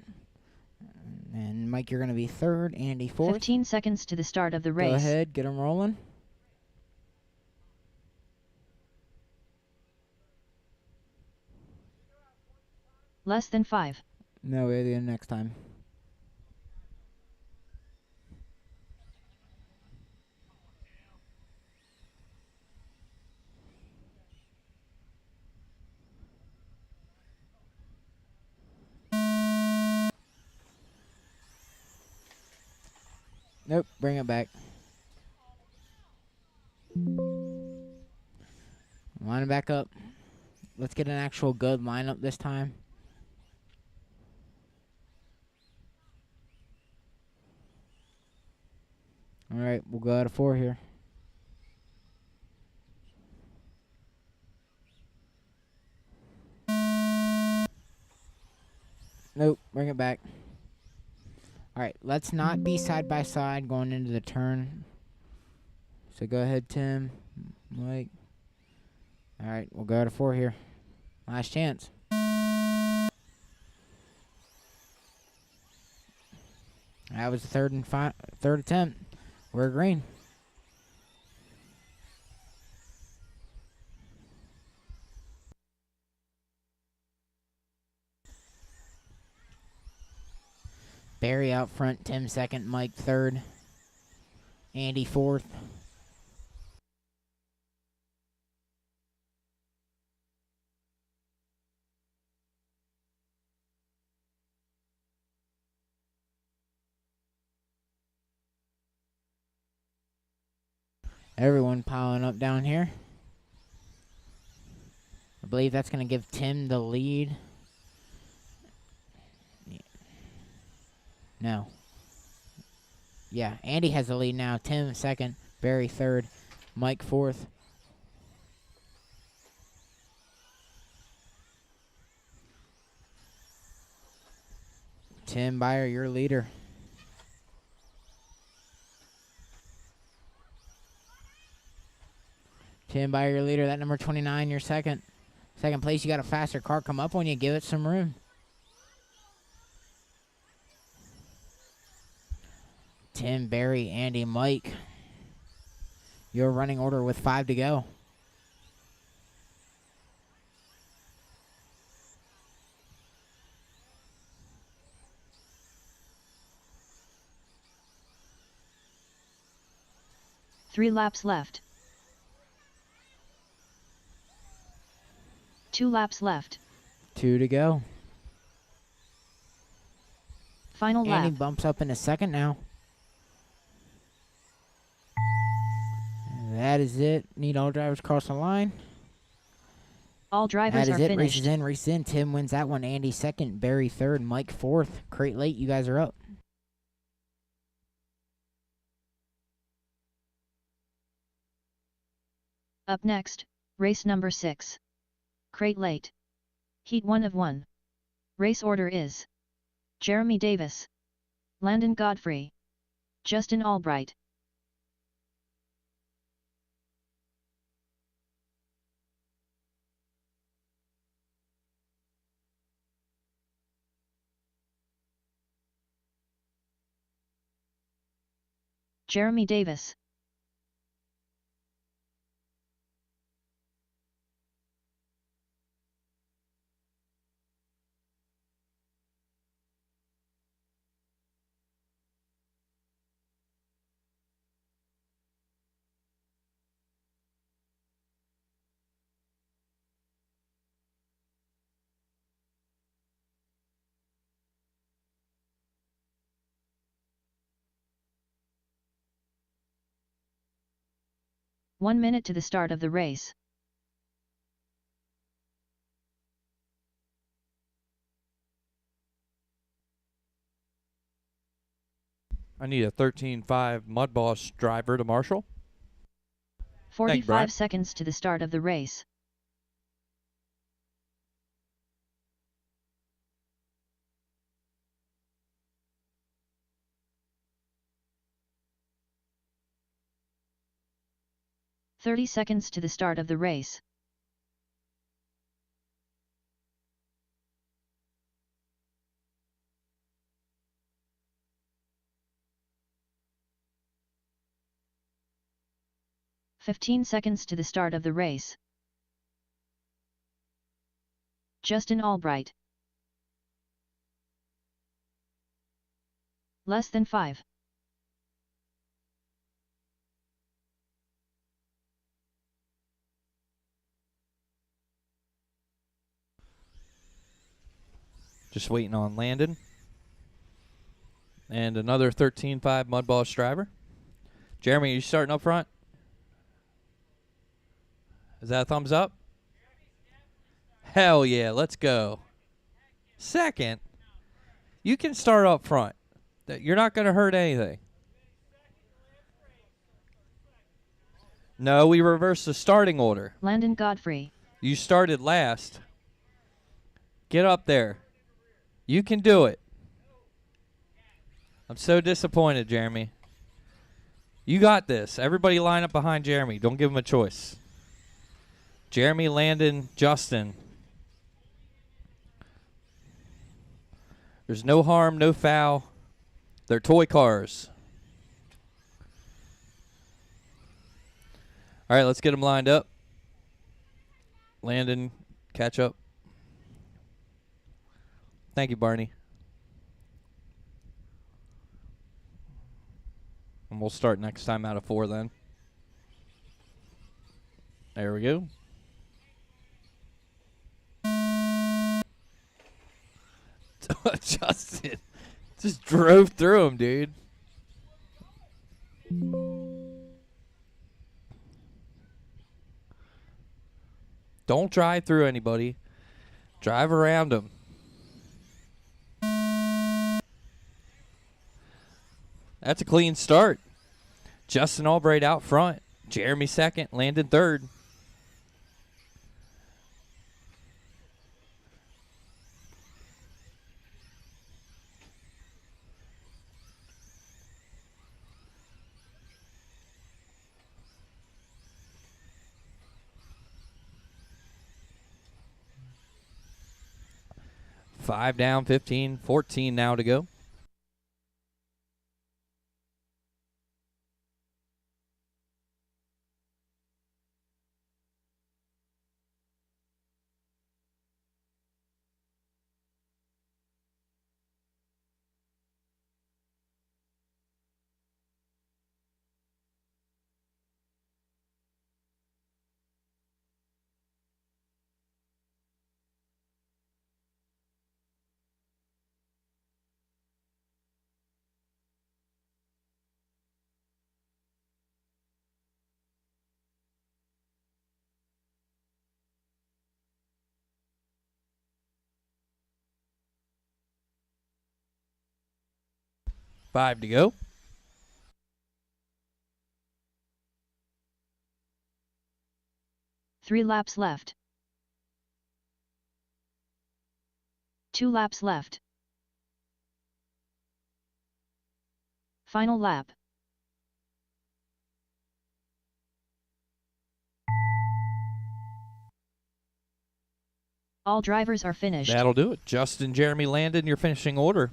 And Mike, you're going to be third. Andy, fourth. 15 seconds to the start of the race. Go ahead, get them rolling. Less than 5. No, we'll do it next time. Nope, bring it back. Line it back up. Let's get an actual good lineup this time. Alright, we'll go out of 4 here. Nope, bring it back. Alright, let's not be side by side going into the turn. So go ahead, Tim, Mike. Alright, we'll go out of 4 here. Last chance. That was the third attempt. We're green. Barry out front, Tim second, Mike third, Andy fourth. Everyone piling up down here. I believe that's going to give Tim the lead. No. Yeah, Andy has the lead now. Tim second, Barry third, Mike fourth. Tim Byer, your leader. Tim Byer, your leader. That number 29, your second. Second place, you got a faster car come up on you. Give it some room. Tim, Barry, Andy, Mike. Your running order with 5 to go. Three laps left. 2 laps left. 2 to go. Final lap. Andy bumps up in a second now. That is it. Need all drivers cross the line. All drivers are finished. finished. Race in. Tim wins that one. Andy second. Barry third. Mike fourth. Crate late. You guys are up. Up next, race number 6. Crate late. Heat 1 of 1. Race order is Jeremy Davis, Landon Godfrey, Justin Albright. Jeremy Davis. 1 minute to the start of the race. I need a 13.5 Mudboss driver to marshal. 45 seconds to the start of the race. "30 seconds to the start of the race. "15 seconds to the start of the race. Justin Albright. Less than 5. Just waiting on Landon. And another 13.5 Mudboss driver. Jeremy, are you starting up front? Is that a thumbs up? Hell yeah, let's go. Second, you can start up front. You're not going to hurt anything. No, we reversed the starting order. Landon Godfrey. You started last. Get up there. You can do it. I'm so disappointed, Jeremy. You got this. Everybody line up behind Jeremy. Don't give him a choice. Jeremy, Landon, Justin. There's no harm, no foul. They're toy cars. All right, let's get them lined up. Landon, catch up. Thank you, Barney. And we'll start next time out of 4 then. There we go. Justin just drove through him, dude. Don't drive through anybody. Drive around them. That's a clean start. Justin Albright out front. Jeremy second. Landon third. Five down, 15, 14 now to go. Five to go. Three laps left. 2 laps left. Final lap. All drivers are finished. That'll do it. Justin, Jeremy, Landon, your finishing order.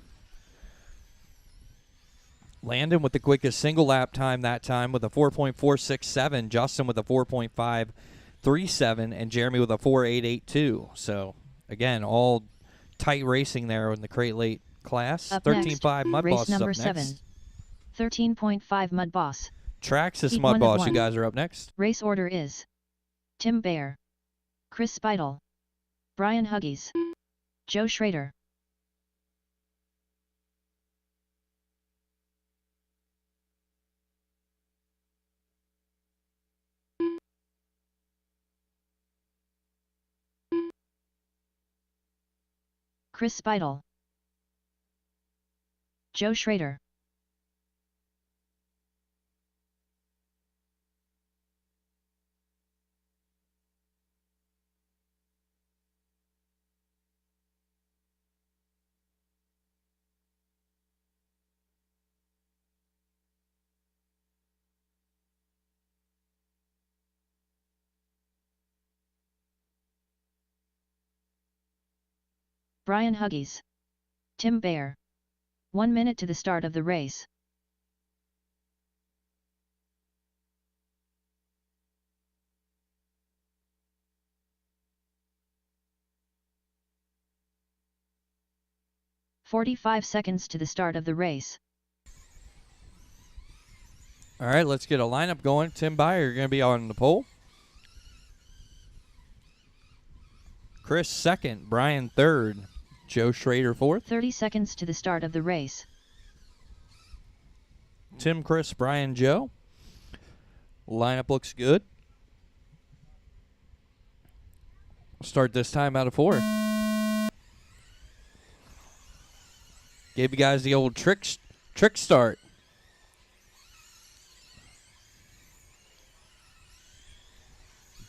Landon with the quickest single lap time that time with a 4.467. Justin with a 4.537. And Jeremy with a 4.882. So, again, all tight racing there in the crate late class. 13.5 Mudboss race number is up 7. next. 13.5 Mudboss. Traxxas Heat Mudboss, 1 you guys are up next. Race order is Tim Baer, Chris Speidel, Brian Huggies, Joe Schrader. Chris Speidel, Joe Schrader, Brian Huggies, Tim Baer. 1 minute to the start of the race. "45 seconds to the start of the race. All right, let's get a lineup going. Tim Baer, you're going to be on the pole. Chris second, Brian third, Joe Schrader fourth. 30 seconds to the start of the race. Tim, Chris, Brian, Joe. Lineup looks good. Start this time out of 4. Gave you guys the old trick start.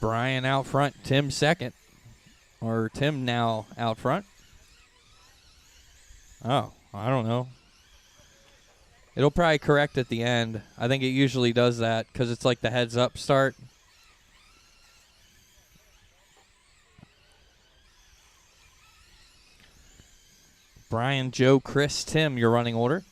Brian out front, Tim second. Or Tim now out front. Oh, I don't know. It'll probably correct at the end. I think it usually does that because it's like the heads up start. Brian, Joe, Chris, Tim, your running order.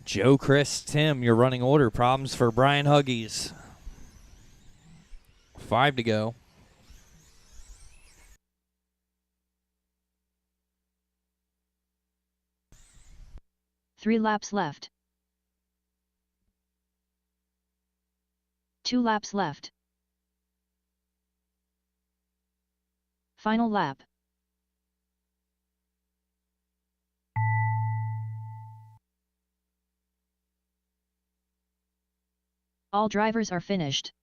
Joe, Chris, Tim, your running order. Problems for Brian Huggies. 5 to go. Three laps left. 2 laps left. Final lap. All drivers are finished.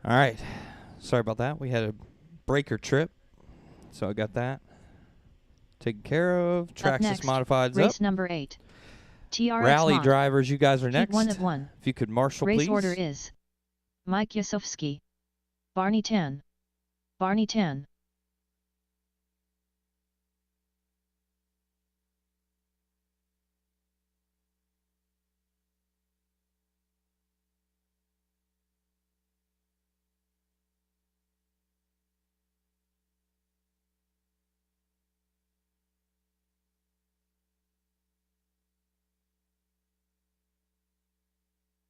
All right. Sorry about that. We had a breaker trip, so I got that taken care of. Traxxas Modifieds race up. number 8. TRX Rally Mod. drivers, you guys are Heat next. 1 of 1. If you could marshal, Race please. order is Mike Yasovsky, Barney 10, Barney 10.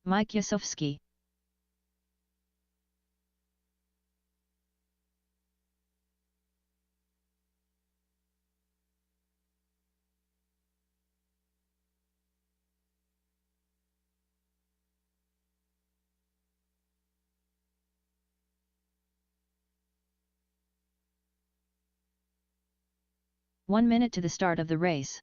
Mike Yasovsky. One minute to the start of the race.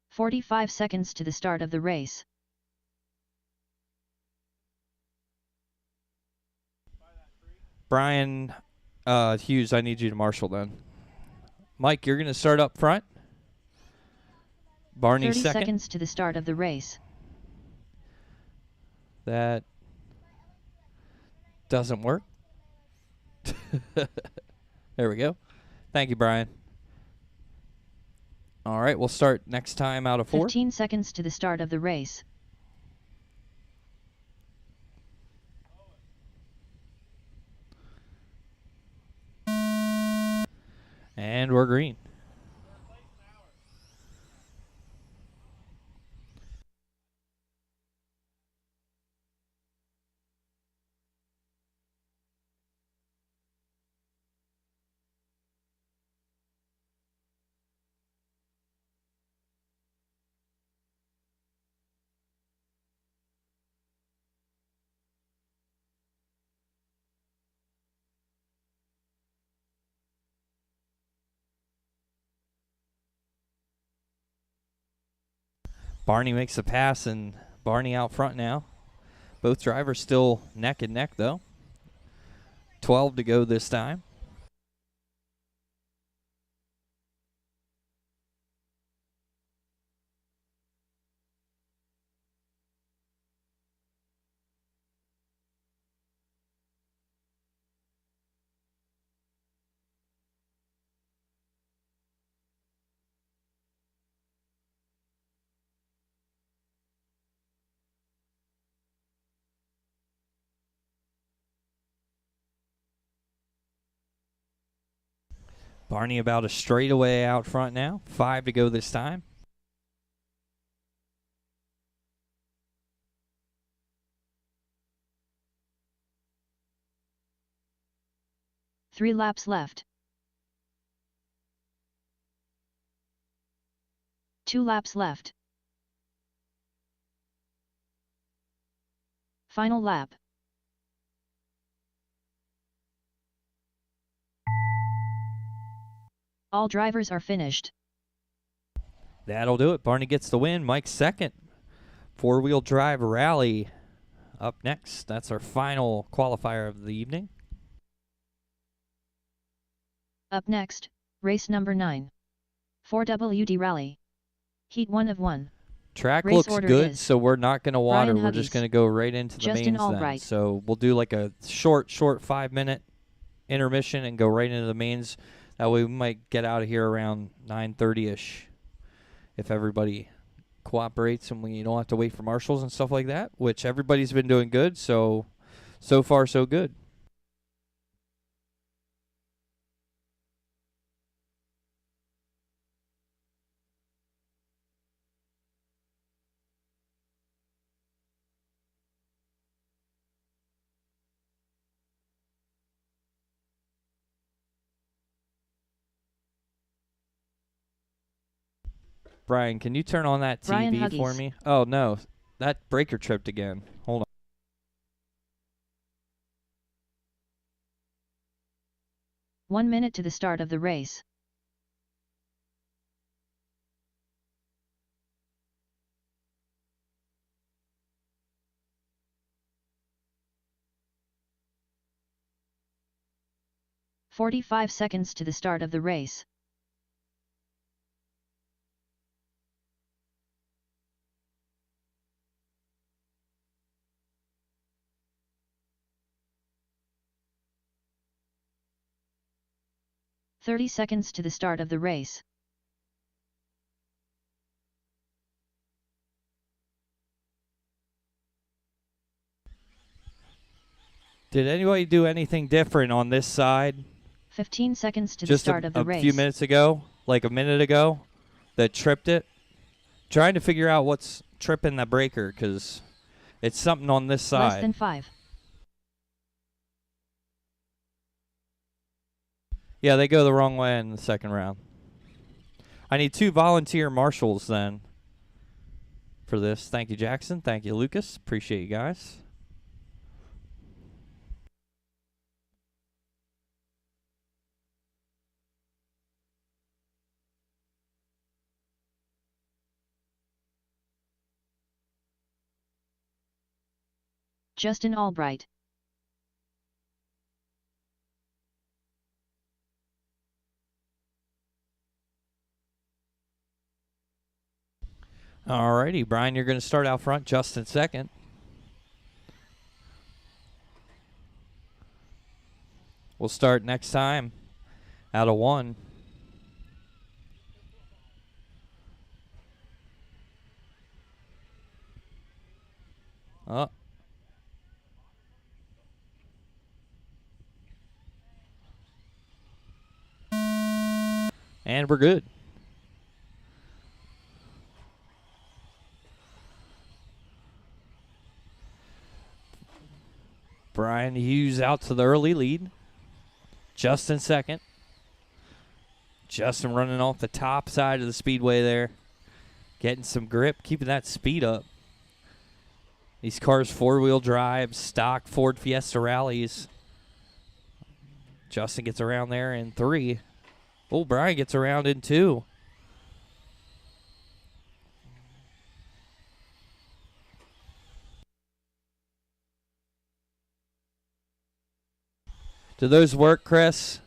"45 seconds to the start of the race. Brian Hughes, I need you to marshal then. Mike, you're going to start up front. Barney 30 second. seconds to the start of the race. That doesn't work. There we go. Thank you, Brian. All right, we'll start next time out of 4. 15 seconds to the start of the race. And we're green. Barney makes a pass, and Barney out front now. Both drivers still neck and neck, though. 12 to go this time. Barney about a straightaway out front now. 5 to go this time. Three laps left. 2 laps left. Final lap. All drivers are finished. That'll do it. Barney gets the win. Mike second. Four-wheel drive rally up next. That's our final qualifier of the evening. Up next, race number 9. 4WD Rally. Heat 1 of 1. Track Race looks order good, is so we're not going to water. Brian We're just Huggies, going to go right into the Justin mains then. Albright. So we'll do like a short 5-minute intermission and go right into the mains. That way we might get out of here around 9:30ish if everybody cooperates and we don't have to wait for marshals and stuff like that, which everybody's been doing good, so far so good. Brian, can you turn on that Brian TV for Huggies. me? Oh, no. That breaker tripped again. Hold on. 1 minute to the start of the race. "45 seconds to the start of the race. "30 seconds to the start of the race. Did anybody do anything different on this side? 15 seconds to the start of the race. Just a few minutes ago, like a minute ago, that tripped it. Trying to figure out what's tripping the breaker, because it's something on this side. Less than 5. Yeah, they go the wrong way in the second round. I need 2 volunteer marshals then for this. Thank you, Jackson. Thank you, Lucas. Appreciate you guys. Justin Albright. Alrighty, Brian, you're going to start out front. Justin second. We'll start next time out of 1. Oh. And we're good. Brian Hughes out to the early lead. Justin second. Justin running off the top side of the speedway there. Getting some grip, keeping that speed up. These cars 4-wheel drive, stock Ford Fiesta rallies. Justin gets around there in 3. Oh, Brian gets around in 2. Do those work, Chris?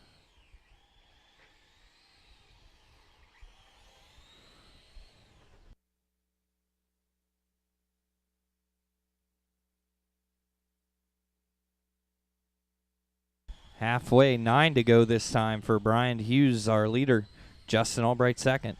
Halfway, 9 to go this time for Brian Hughes, our leader. Justin Albright second.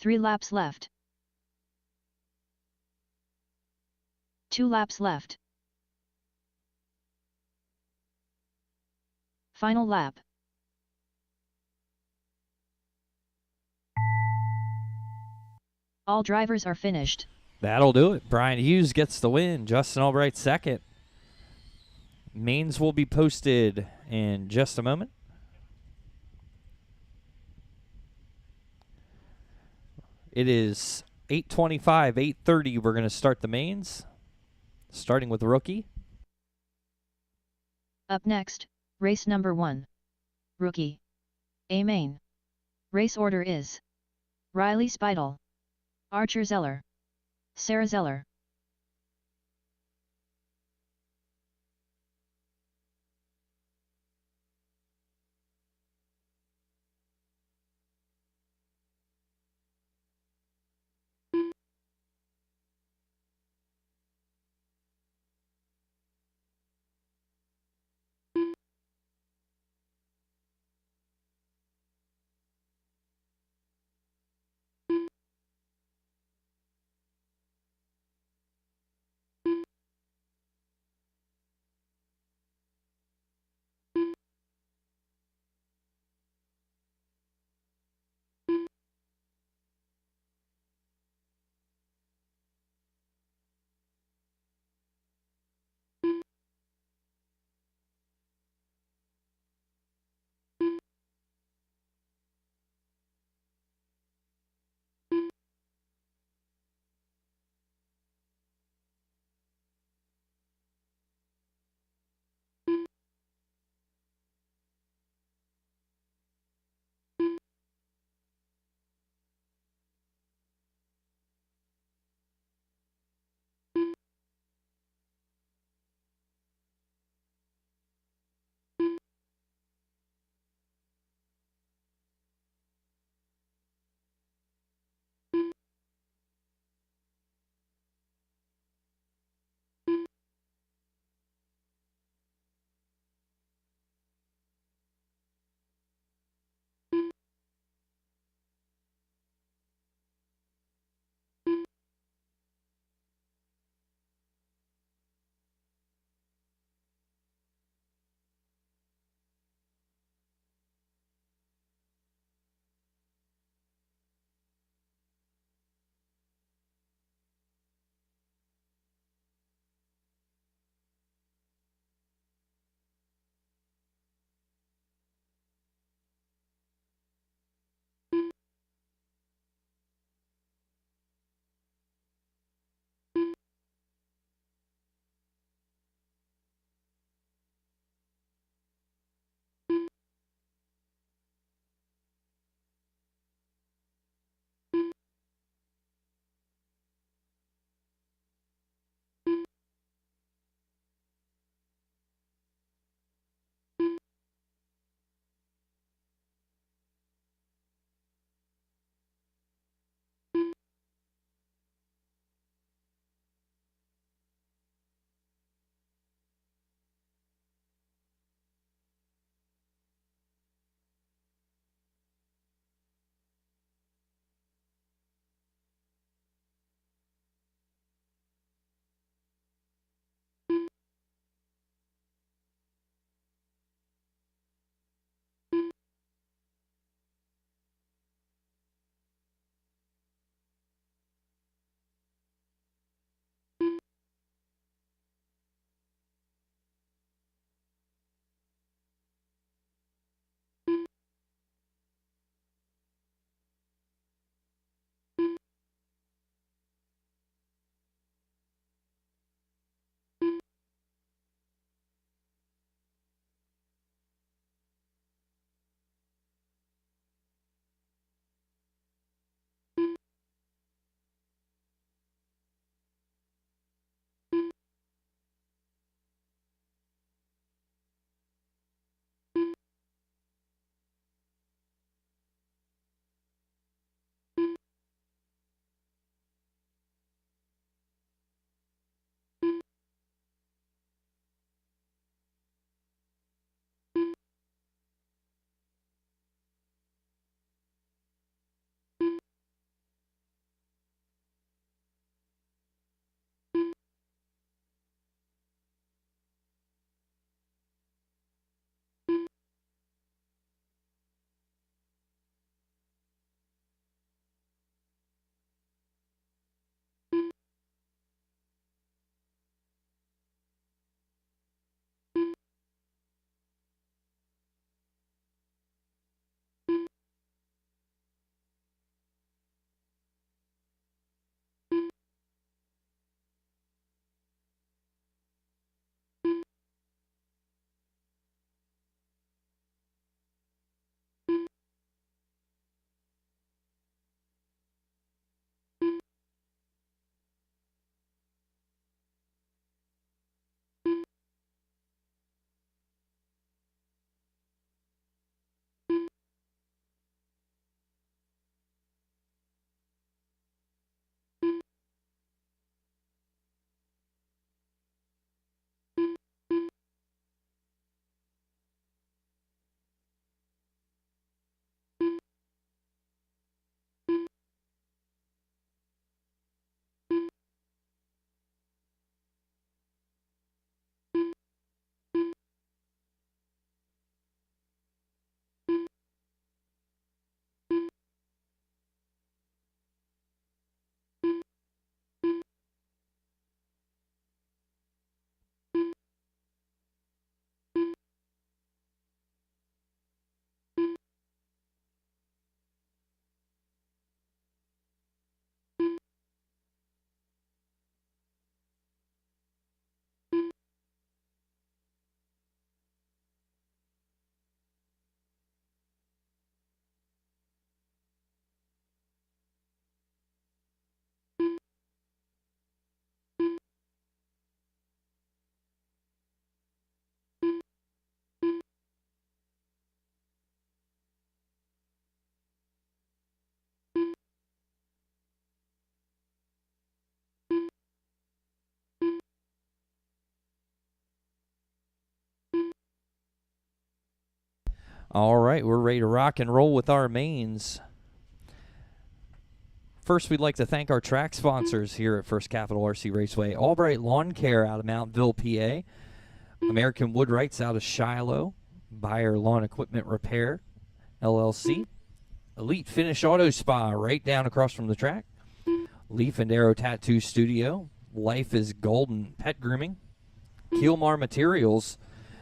Three laps left. 2 laps left. Final lap. All drivers are finished. That'll do it. Brian Hughes gets the win. Justin Albright second. Mains will be posted in just a moment. It is 8:25, 8:30. We're going to start the mains, starting with rookie. Up next, race number 1. Rookie. A main. Race order is Riley Speidel, Archer Zeller, Sarah Zeller. All right, we're ready to rock and roll with our mains. First, we'd like to thank our track sponsors here at First Capital RC Raceway. Albright Lawn Care out of Mountville, PA. American Woodwrights out of Shiloh. Buyer Lawn Equipment Repair, LLC. Elite Finish Auto Spa right down across from the track. Leaf and Arrow Tattoo Studio. Life is Golden Pet Grooming. Keelmar Materials.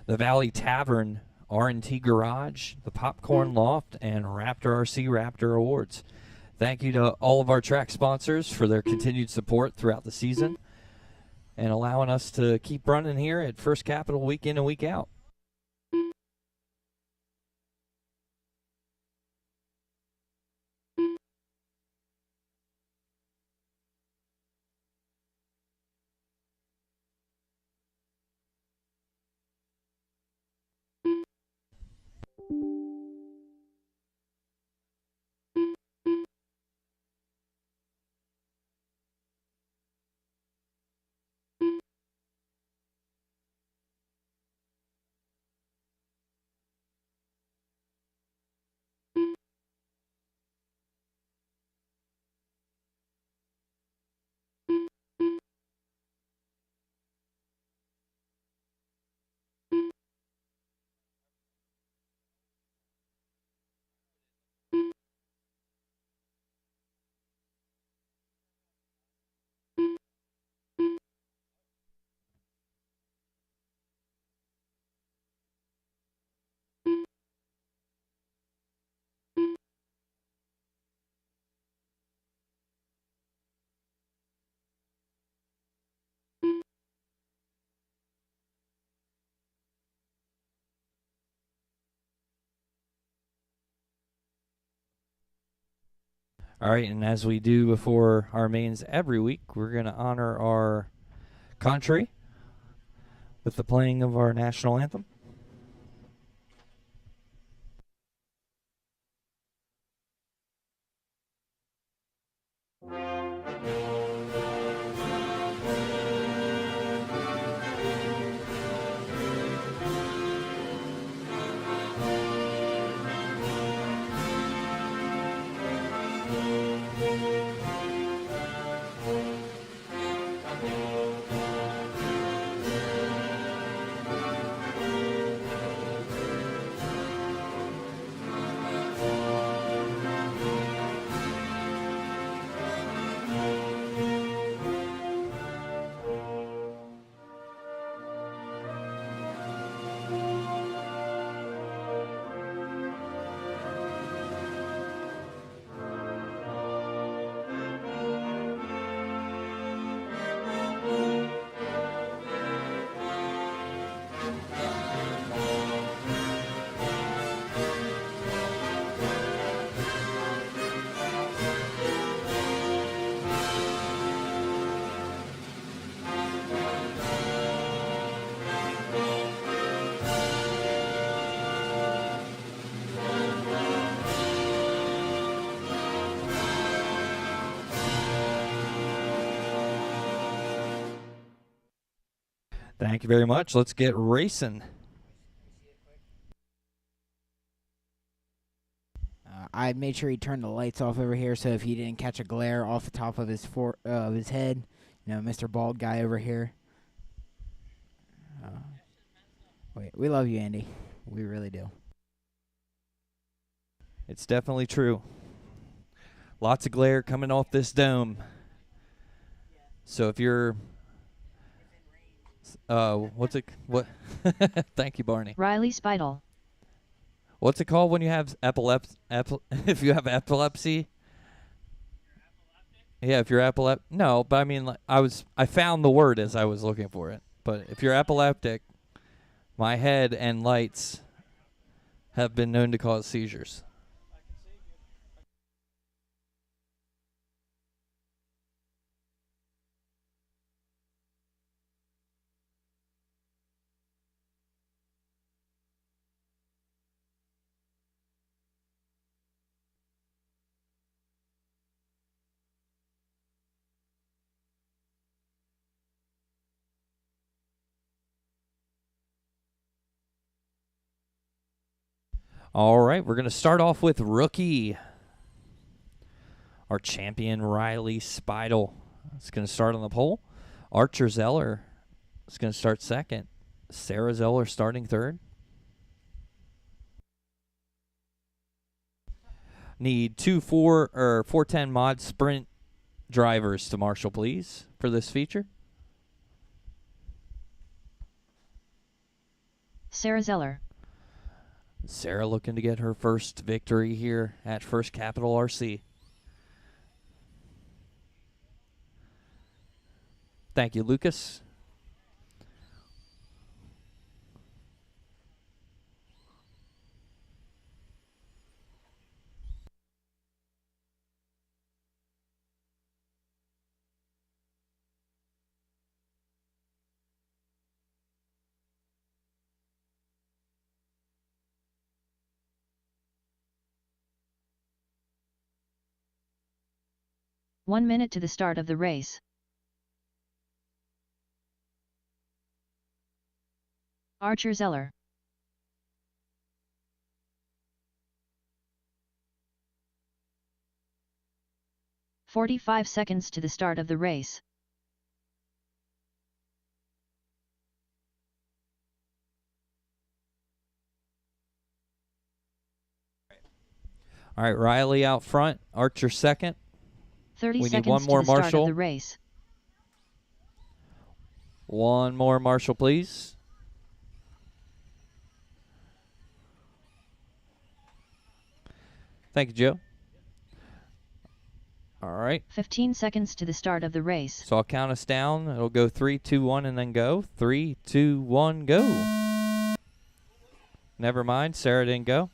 The Valley Tavern, R&T Garage, the Popcorn Loft, and Raptor RC Raptor Awards. Thank you to all of our track sponsors for their continued support throughout the season and allowing us to keep running here at First Capital week in and week out. All right, and as we do before our mains every week, we're going to honor our country with the playing of our national anthem. Thank you very much. Let's get racing. I made sure he turned the lights off over here, so if he didn't catch a glare off the top of his head, you know, Mr. Bald Guy over here. We love you, Andy. We really do. It's definitely true. Lots of glare coming off this dome. So if you're what thank you, Barney. Riley Spidel. What's it called when you have if you have epilepsy? Yeah, if you're epileptic. No, but I mean, like, I found the word as I was looking for it. But if you're epileptic, my head and lights have been known to cause seizures. All right, we're going to start off with rookie. Our champion, Riley Speidel, is going to start on the pole. Archer Zeller is going to start second. Sarah Zeller starting third. Need 410 mod sprint drivers to marshal, please, for this feature. Sarah Zeller. Sarah looking to get her first victory here at First Capital RC. Thank you, Lucas. One minute to the start of the race. Archer Zeller. "45 seconds to the start of the race. All right, Riley out front, Archer second. 30 we seconds need one more to the start marshal. of the race. One more marshal, please. Thank you, Joe. All right. 15 seconds to the start of the race. So I'll count us down. It'll go 3, 2, 1, and then go. 3, 2, 1, go. Never mind, Sarah didn't go.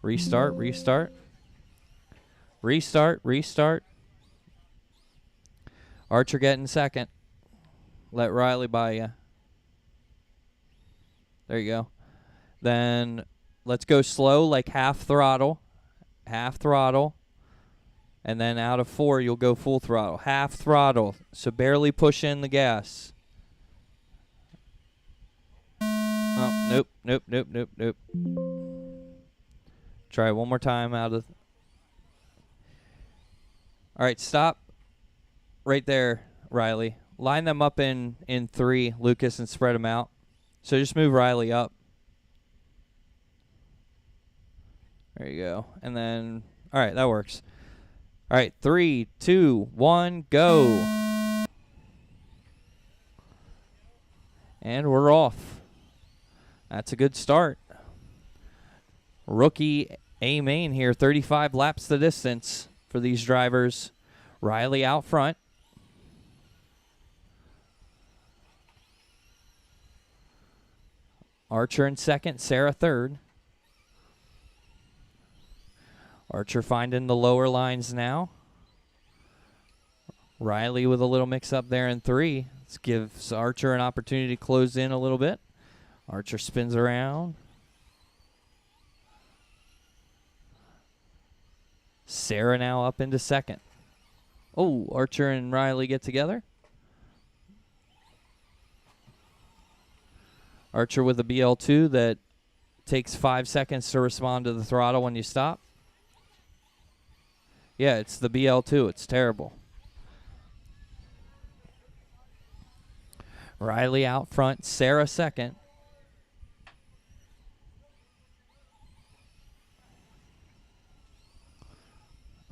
Restart, restart. Restart, restart. Archer getting second. Let Riley by you. There you go. Then let's go slow, like half throttle. Half throttle. And then out of 4, you'll go full throttle. Half throttle. So barely push in the gas. Oh, nope, nope, nope, nope, nope. Try one more time out of... All right, stop. Right there, Riley. Line them up in 3, Lucas, and spread them out. So just move Riley up. There you go. And then, all right, that works. All right, 3, 2, 1, go. And we're off. That's a good start. Rookie A main here, 35 laps the distance for these drivers. Riley out front. Archer in second, Sarah third. Archer finding the lower lines now. Riley with a little mix-up there in 3. This gives Archer an opportunity to close in a little bit. Archer spins around. Sarah now up into second. Oh, Archer and Riley get together. Archer with a BL2 that takes 5 seconds to respond to the throttle when you stop. Yeah, it's the BL2. It's terrible. Riley out front, Sarah second.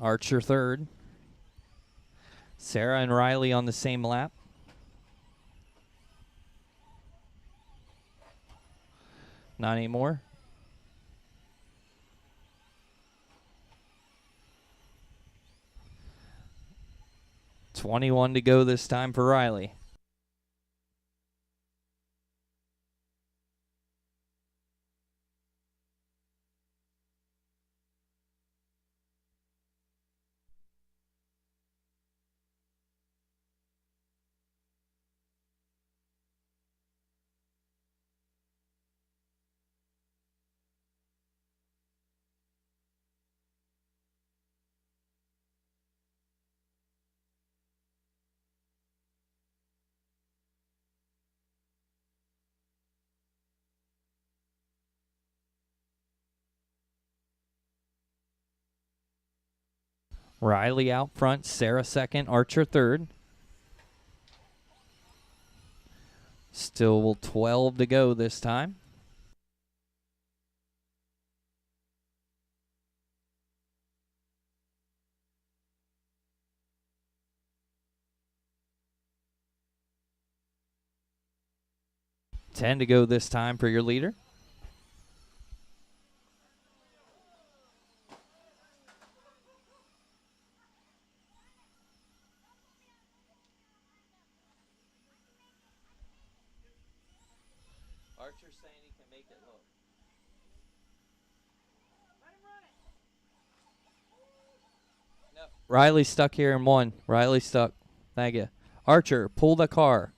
Archer third. Sarah and Riley on the same lap. Not anymore. $21 to go this time for Riley. Riley out front, Sarah second, Archer third. Still 12 to go this time. Ten to go this time for your leader. Archer's saying he can make it look. Let him run it. No. Riley's stuck here in one. Riley's stuck. Thank you. Archer, pull the car.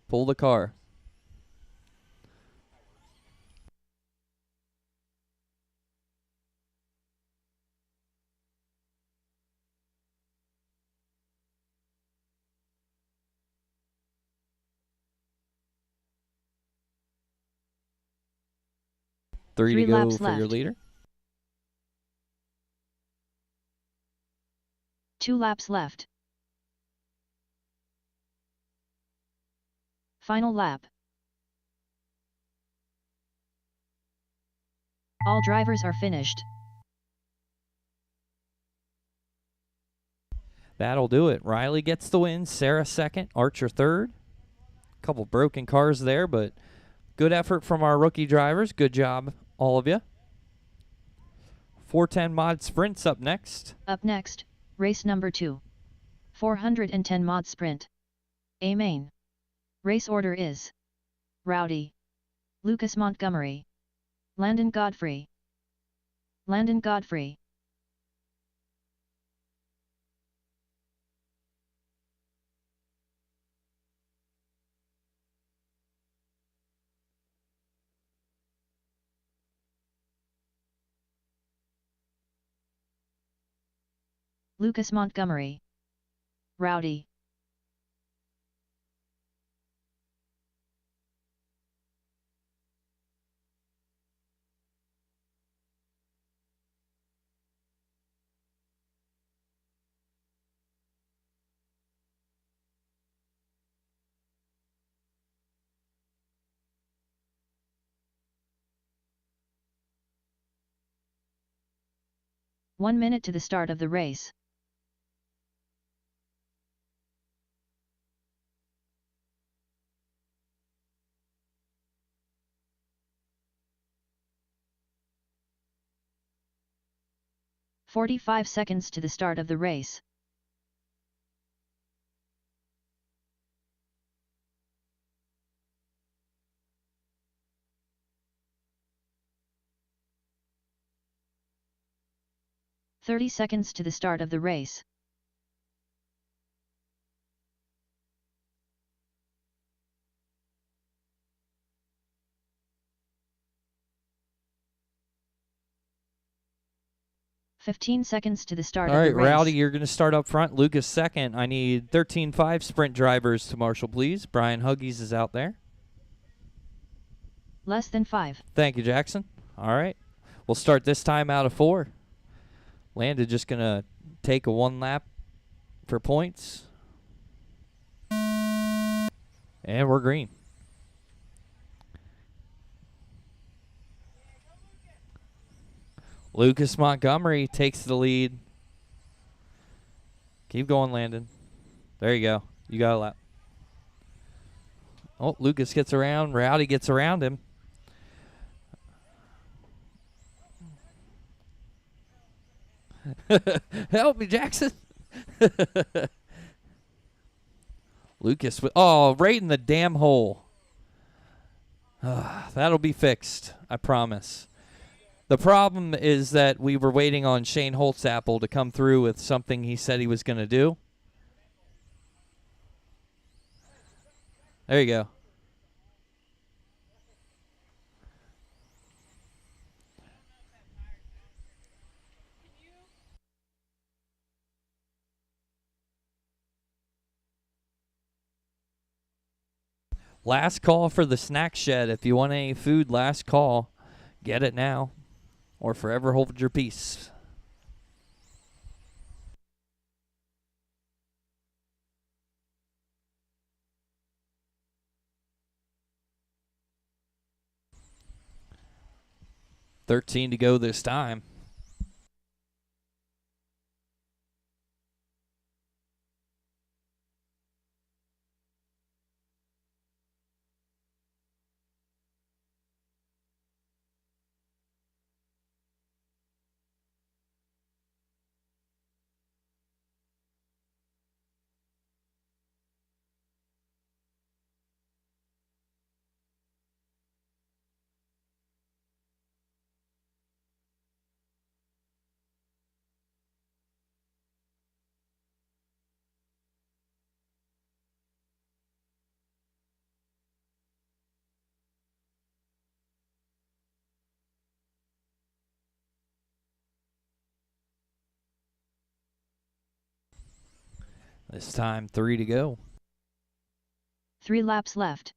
Pull the car. Three to go for your leader. 2 laps left. Final lap. All drivers are finished. That'll do it. Riley gets the win. Sarah second. Archer third. Couple broken cars there, but good effort from our rookie drivers. Good job, all of you. 410 mod sprints up next. Up next, race number 2. 410 mod sprint. A main. Race order is Rowdy, Lucas Montgomery, Landon Godfrey. Landon Godfrey. Lucas Montgomery. Rowdy. One minute to the start of the race. "45 seconds to the start of the race. "30 seconds to the start of the race. "15 seconds to the start of the race. All right, Rowdy, you're going to start up front. Lucas second. I need 13.5 sprint drivers to marshal, please. Brian Huggies is out there. Less than 5. Thank you, Jackson. All right. We'll start this time out of 4. Landon just going to take a 1 lap for points. And we're green. Lucas Montgomery takes the lead. Keep going, Landon. There you go. You got a lap. Oh, Lucas gets around. Rowdy gets around him. Help me, Jackson. Lucas, right in the damn hole. That'll be fixed, I promise. The problem is that we were waiting on Shane Holtzapple to come through with something he said he was going to do. There you go. Last call for the snack shed. If you want any food, last call. Get it now, or forever hold your peace. 13 to go this time. This time, 3 to go. 3 laps left.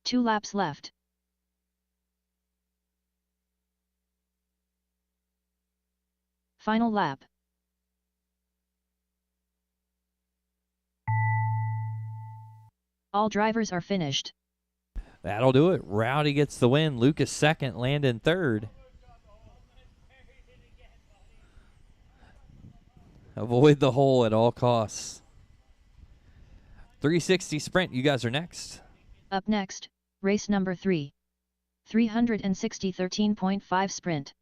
2 laps left. Final lap. All drivers are finished. That'll do it. Rowdy gets the win. Lucas second, Landon third. Avoid the hole at all costs. 360 sprint, you guys are next. Up next, race number 3. 360 13.5 sprint.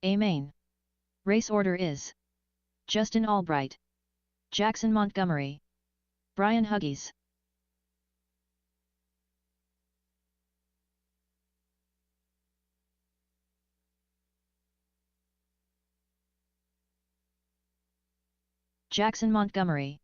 A main. Race order is Justin Albright, Jackson Montgomery, Brian Huggies. Jackson Montgomery.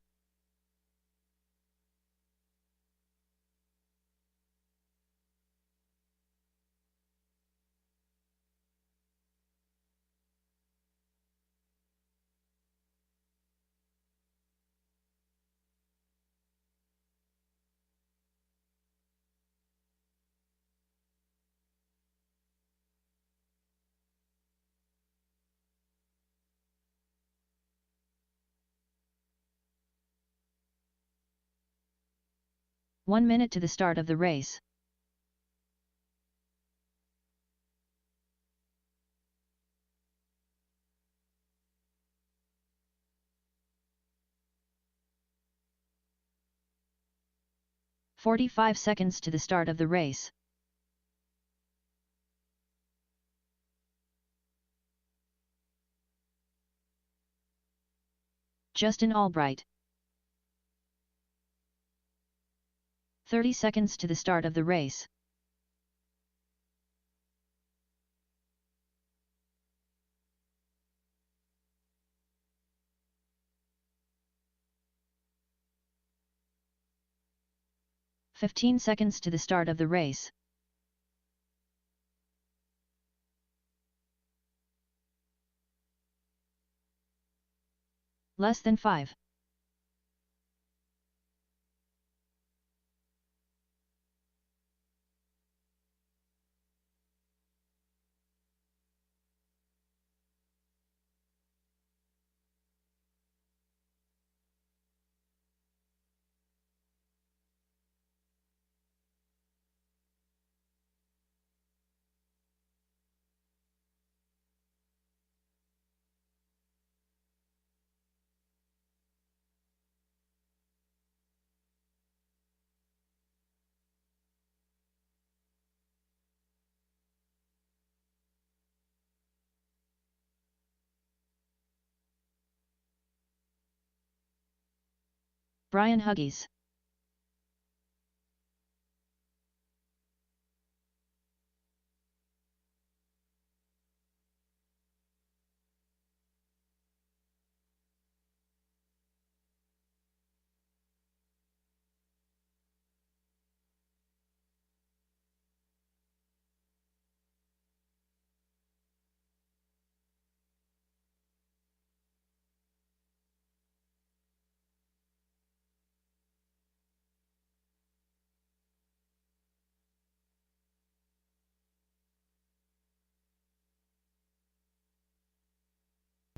One minute to the start of the race. "45 seconds to the start of the race. Justin Albright. 30 seconds to the start of the race. "15 seconds to the start of the race. Less than 5. Brian Huggies.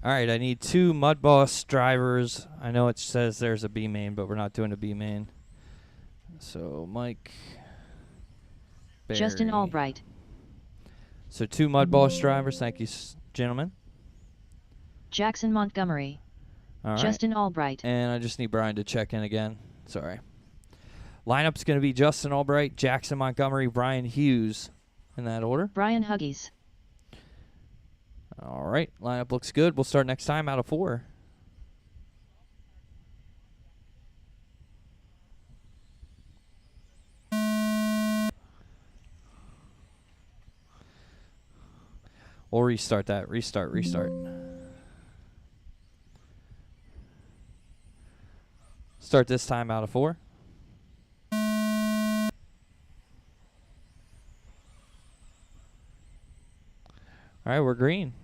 All right, I need 2 Mudboss drivers. I know it says there's a B main, but we're not doing a B main. So, Mike. Justin Albright. So 2 Mudboss drivers. Thank you, gentlemen. Jackson Montgomery. All right. Justin Albright. And I just need Brian to check in again. Sorry. Lineup's going to be Justin Albright, Jackson Montgomery, Brian Hughes in that order. Brian Huggies. All right. Lineup looks good. We'll start next time out of 4. We'll restart that. Restart. Start this time out of 4. All right, we're green.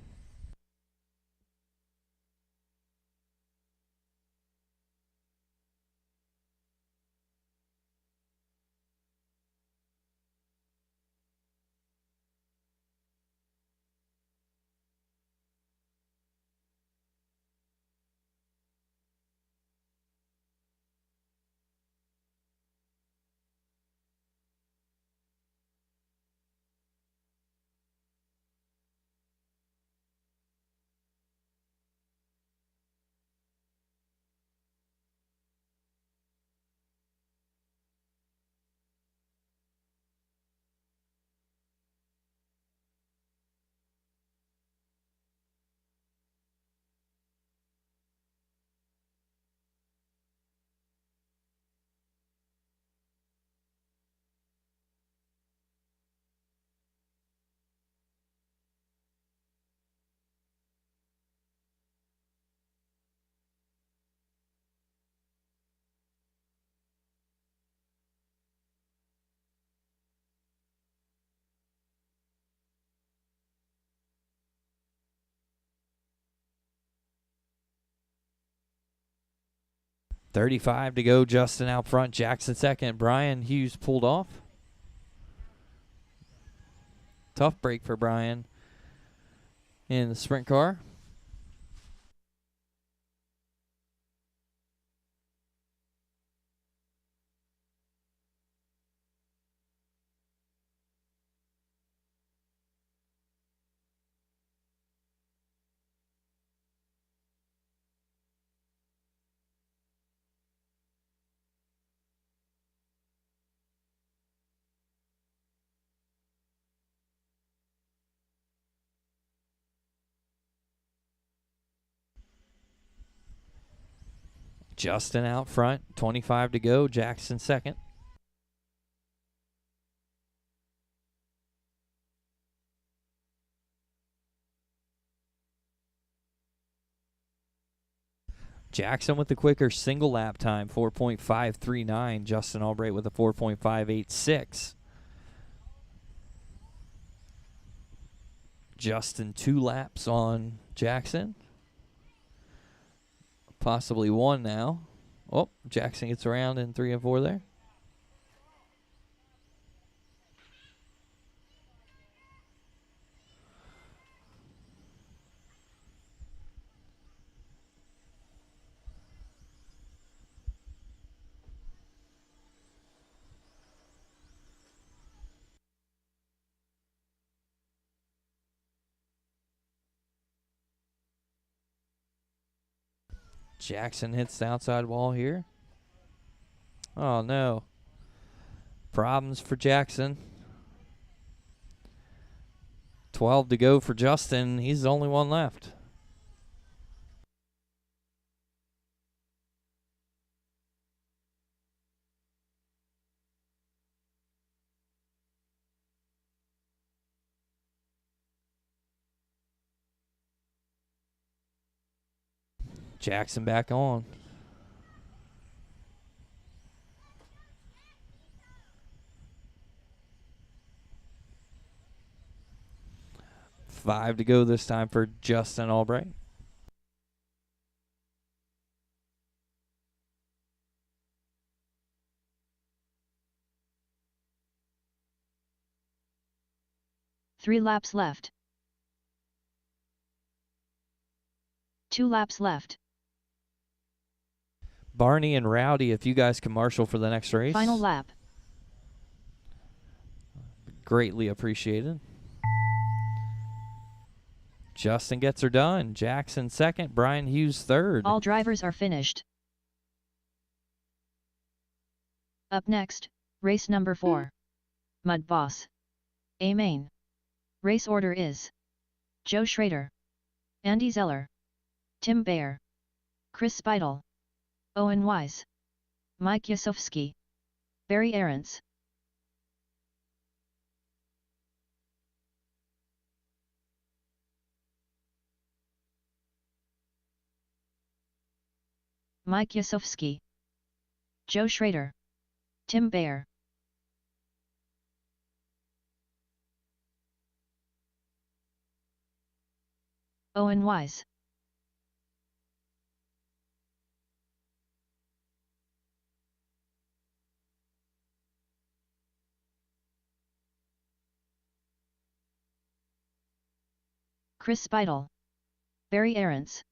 .35 to go. Justin out front. Jackson second. Brian Hughes pulled off. Tough break for Brian in the sprint car. Justin out front, 25 to go. Jackson second. Jackson with the quicker single lap time, 4.539. Justin Albright with a 4.586. Justin 2 laps on Jackson. Possibly 1 now. Oh, Jackson gets around in 3 and 4 there. Jackson hits the outside wall here. Oh, no. Problems for Jackson. 12 to go for Justin. He's the only one left. Jackson back on. Five to go this time for Justin Albright. Three laps left. 2 laps left. Barney and Rowdy, if you guys can marshal for the next race. Final lap. Greatly appreciated. Justin gets her done. Jackson second. Brian Hughes third. All drivers are finished. Up next, race number 4. Mudboss. A main. Race order is Joe Schrader, Andy Zeller, Tim Bayer, Chris Speidel, Owen Wise, Mike Yasovsky, Barry Aarons. Mike Yasovsky, Joe Schrader, Tim Bayer, Owen Wise. Chris Speidel, Barry Aarons.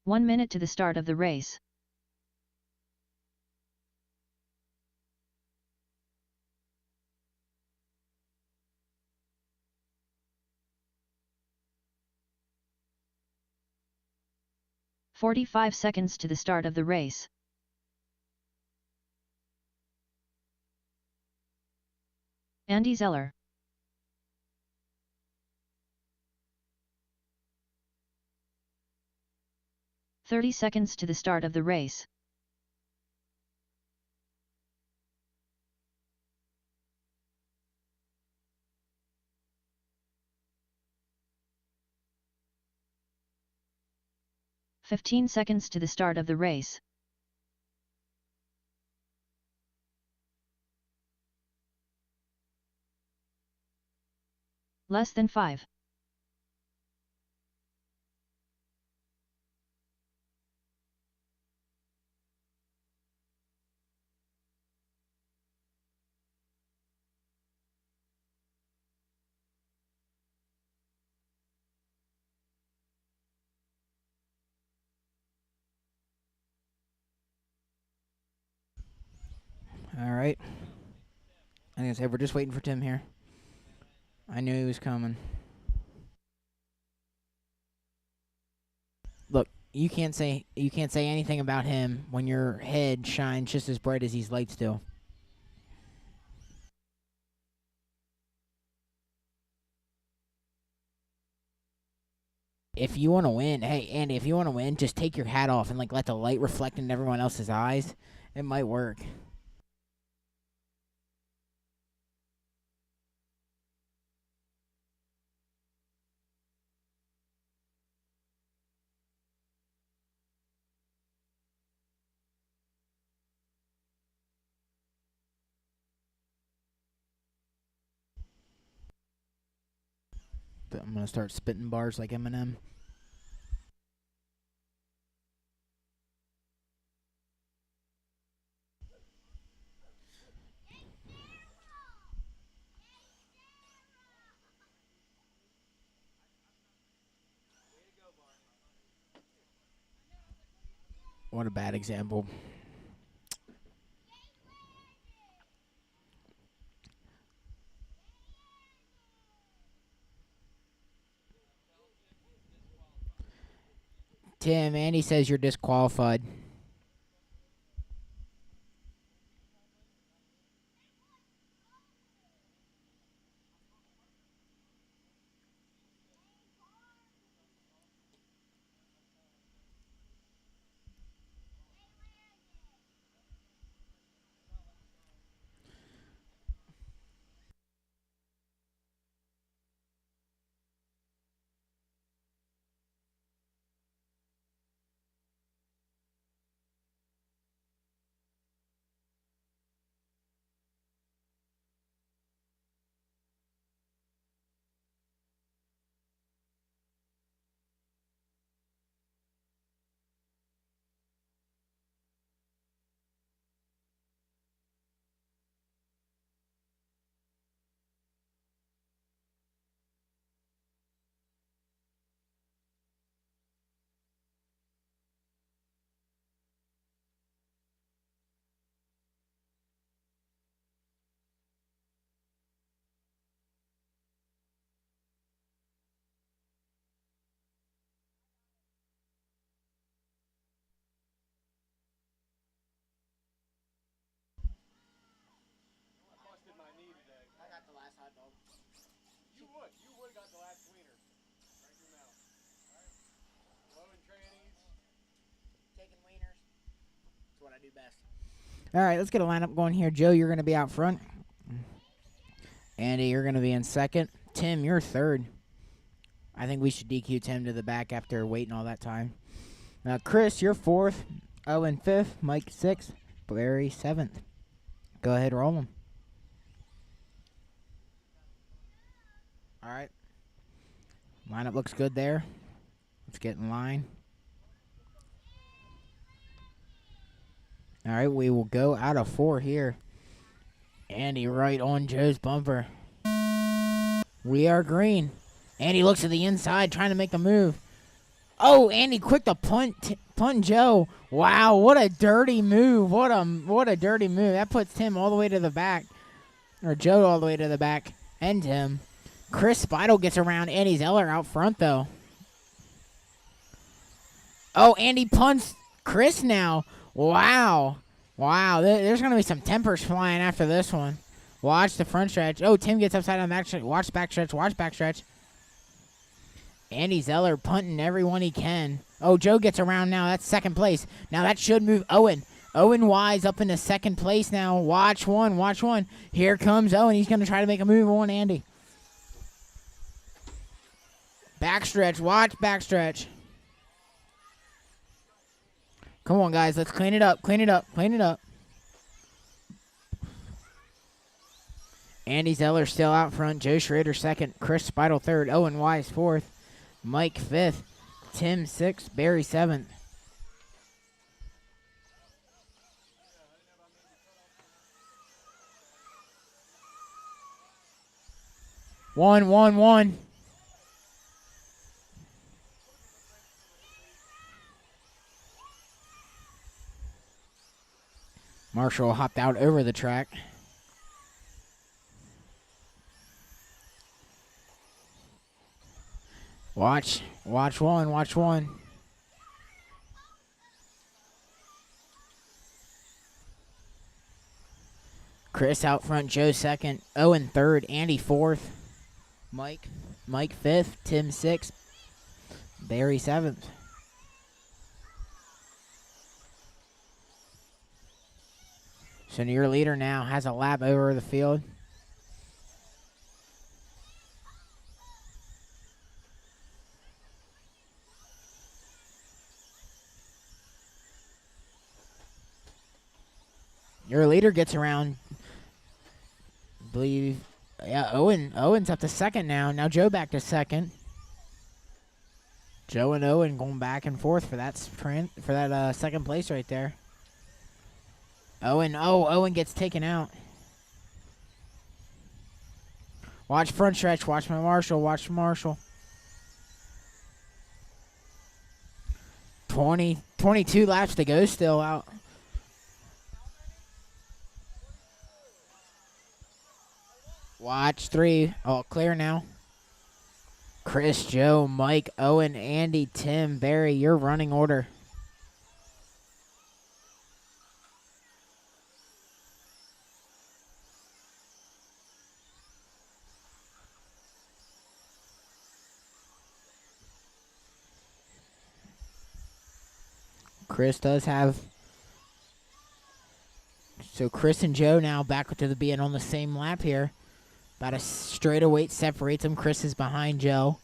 1 minute to the start of the race. "45 seconds to the start of the race. Andy Zeller. "30 seconds to the start of the race. "15 seconds to the start of the race. Less than 5. All right. I think I said we're just waiting for Tim here. I knew he was coming. Look, you can't say anything about him when your head shines just as bright as these lights do. If you want to win, hey Andy, if you want to win, just take your hat off and like let the light reflect into everyone else's eyes. It might work. I'm gonna start spitting bars like Eminem. What a bad example. Tim, Andy says you're disqualified. All right, let's get a lineup going here. Joe, you're going to be out front. Andy, you're going to be in second. Tim, you're third. I think we should DQ Tim to the back after waiting all that time. Chris, you're fourth. Owen, fifth. Mike, sixth. Larry, seventh. Go ahead, roll them. All right. Lineup looks good there. Let's get in line. All right, we will go out of 4 here. Andy right on Joe's bumper. We are green. Andy looks to the inside, trying to make the move. Oh, Andy quick to punt Joe. Wow, what a dirty move. What a dirty move. That puts Tim all the way to the back. Or Joe all the way to the back. And Tim. Chris Spidle gets around Andy Zeller out front, though. Oh, Andy punts Chris now. Wow. Wow, there's going to be some tempers flying after this one. Watch the front stretch. Oh, Tim gets upside on back stretch. Watch back stretch. Watch back stretch. Andy Zeller punting everyone he can. Oh, Joe gets around now. That's second place. Now that should move Owen. Owen Wise up into second place now. Watch one. Watch one. Here comes Owen. He's going to try to make a move on Andy. Backstretch. Watch backstretch. Come on, guys. Let's clean it up. Clean it up. Clean it up. Andy Zeller still out front. Joe Schrader second. Chris Spidle third. Owen Wise fourth. Mike fifth. Tim sixth. Barry seventh. One. Marshall hopped out over the track. Watch one. Chris out front, Joe second, Owen third, Andy fourth, Mike fifth, Tim sixth, Barry seventh. So your leader now has a lap over the field. Your leader gets around, I believe, yeah, Owen's up to second now. Now Joe back to second. Joe and Owen going back and forth for that second place right there. Owen gets taken out. Watch front stretch. Watch my Marshall. Watch Marshall. 22 laps to go still out. Watch 3. All clear now. Chris, Joe, Mike, Owen, Andy, Tim, Barry, your running order. Chris does have... So Chris and Joe now back to being on the same lap here. About a straightaway separates them. Chris is behind Joe.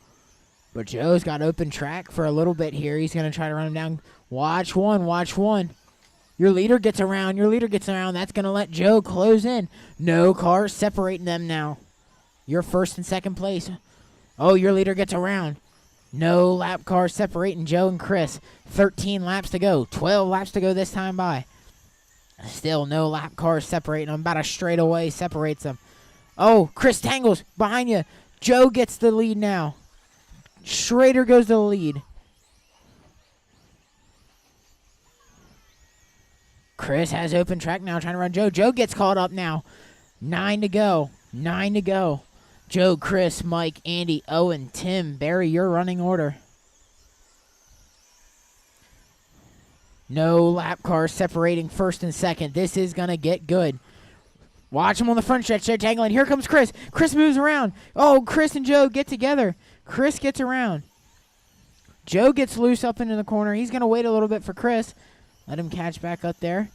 But Joe's got open track for a little bit here. He's going to try to run him down. Watch one. Your leader gets around. That's going to let Joe close in. No cars separating them now. You're first and second place. Oh, your leader gets around. No lap cars separating Joe and Chris. 13 laps to go. 12 laps to go this time by. Still no lap cars separating them. About a straightaway separates them. Oh, Chris tangles behind you. Joe gets the lead now. Schrader goes to the lead. Chris has open track now trying to run Joe. Joe gets caught up now. 9 to go. Joe, Chris, Mike, Andy, Owen, Tim, Barry, your running order. No lap cars separating first and second. This is going to get good. Watch him on the front stretch. They're tangling. Here comes Chris. Chris moves around. Oh, Chris and Joe get together. Chris gets around. Joe gets loose up into the corner. He's going to wait a little bit for Chris. Let him catch back up there.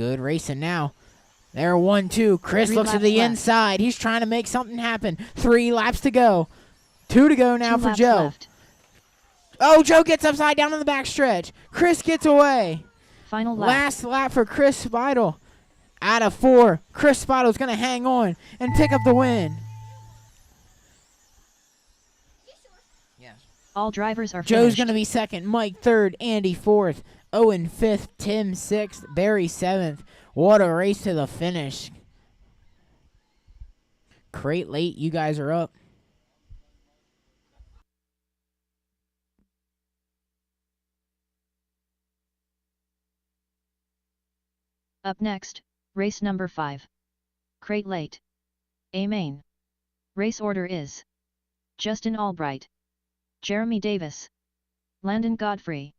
Good racing now. There, 1-2. Chris looks to the inside. He's trying to make something happen. 3 laps to go. 2 to go now for Joe. Left. Oh, Joe gets upside down on the backstretch. Chris gets away. Final lap. Last lap for Chris Spidle. Out of 4, Chris Spidle's going to hang on and pick up the win. All drivers are Joe's finished. going to be second, Mike third, Andy fourth, Owen fifth, Tim sixth, Barry seventh. What a race to the finish. Crate late, you guys are up. Up next, race number 5. Crate late. A main. Race order is Justin Albright, Jeremy Davis, Landon Godfrey.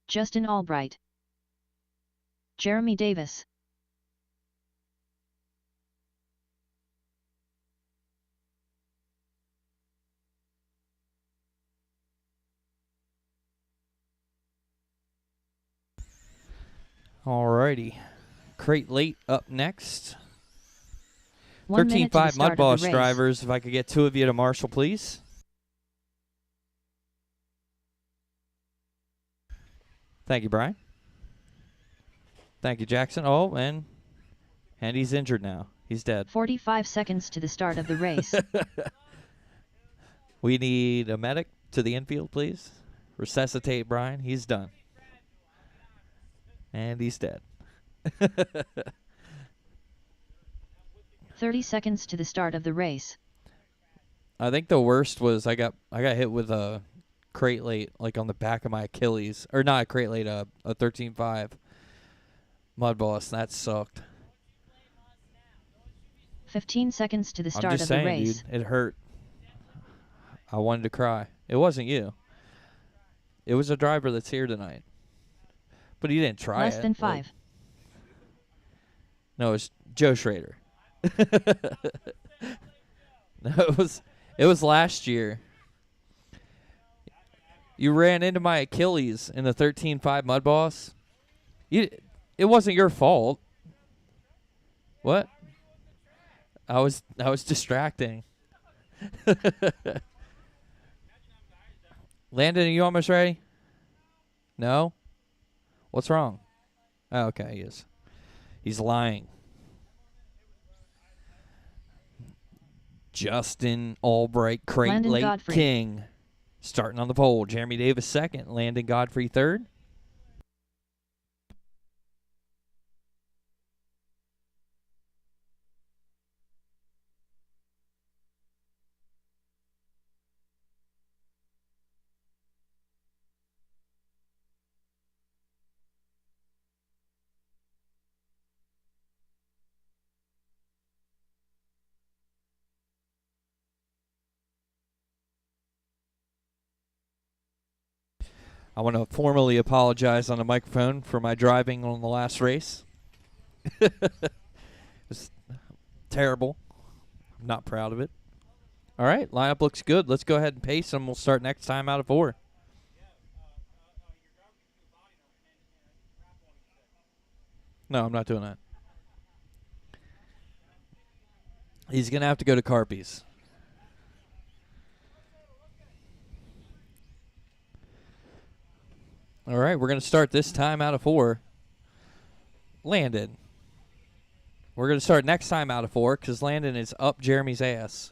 Justin Albright, Jeremy Davis, Alrighty. Crate late up next. 1 minute to the 13.5 start of Mudboss the race. drivers, if I could get 2 of you to marshal, please. Thank you, Brian. Thank you, Jackson. Oh, and he's injured now. He's dead. 45 seconds to the start of the race. We need a medic to the infield, please. Resuscitate Brian. He's done. And he's dead. 30 seconds to the start of the race. I think the worst was I got hit with a crate late, like on the back of my Achilles. Or not a crate late, a 13.5 Mudboss. That sucked. 15 seconds to the start I'm just of saying, the race. dude, it hurt. I wanted to cry. It wasn't you. It was a driver that's here tonight. But he didn't try Less it. than 5. No, it's Joe Schrader. No, it was last year. You ran into my Achilles in the 13.5 Mudboss. It wasn't your fault. What? I was distracting. Landon, are you almost ready? No? What's wrong? Oh, okay, he is. He's lying. Justin Albright, crate Landon late Godfrey. king. Starting on the pole. Jeremy Davis second. Landon Godfrey third. I want to formally apologize on the microphone for my driving on the last race. It was terrible. I'm not proud of it. All right, lineup looks good. Let's go ahead and pace them. We'll start next time out of 4. No, I'm not doing that. He's going to have to go to Carpies. All right, we're going to start this time out of 4. Landon. We're going to start next time out of 4 because Landon is up Jeremy's ass.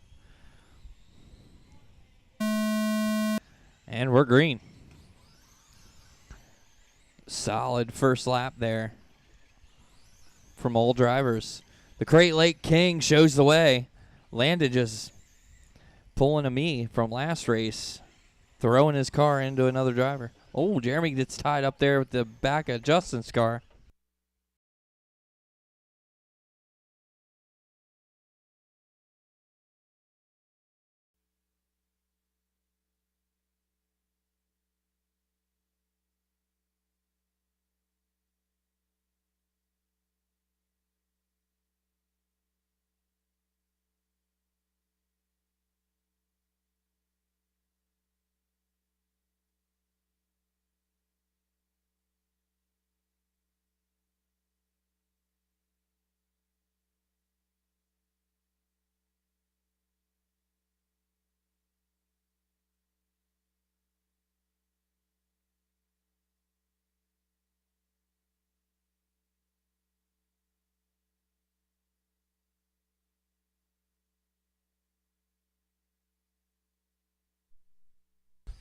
And we're green. Solid first lap there from all drivers. The Crate Lake King shows the way. Landon just pulling a me from last race, throwing his car into another driver. Oh, Jeremy gets tied up there with the back of Justin's car.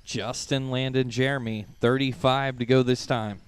Justin, Landon, Jeremy. 35 to go this time.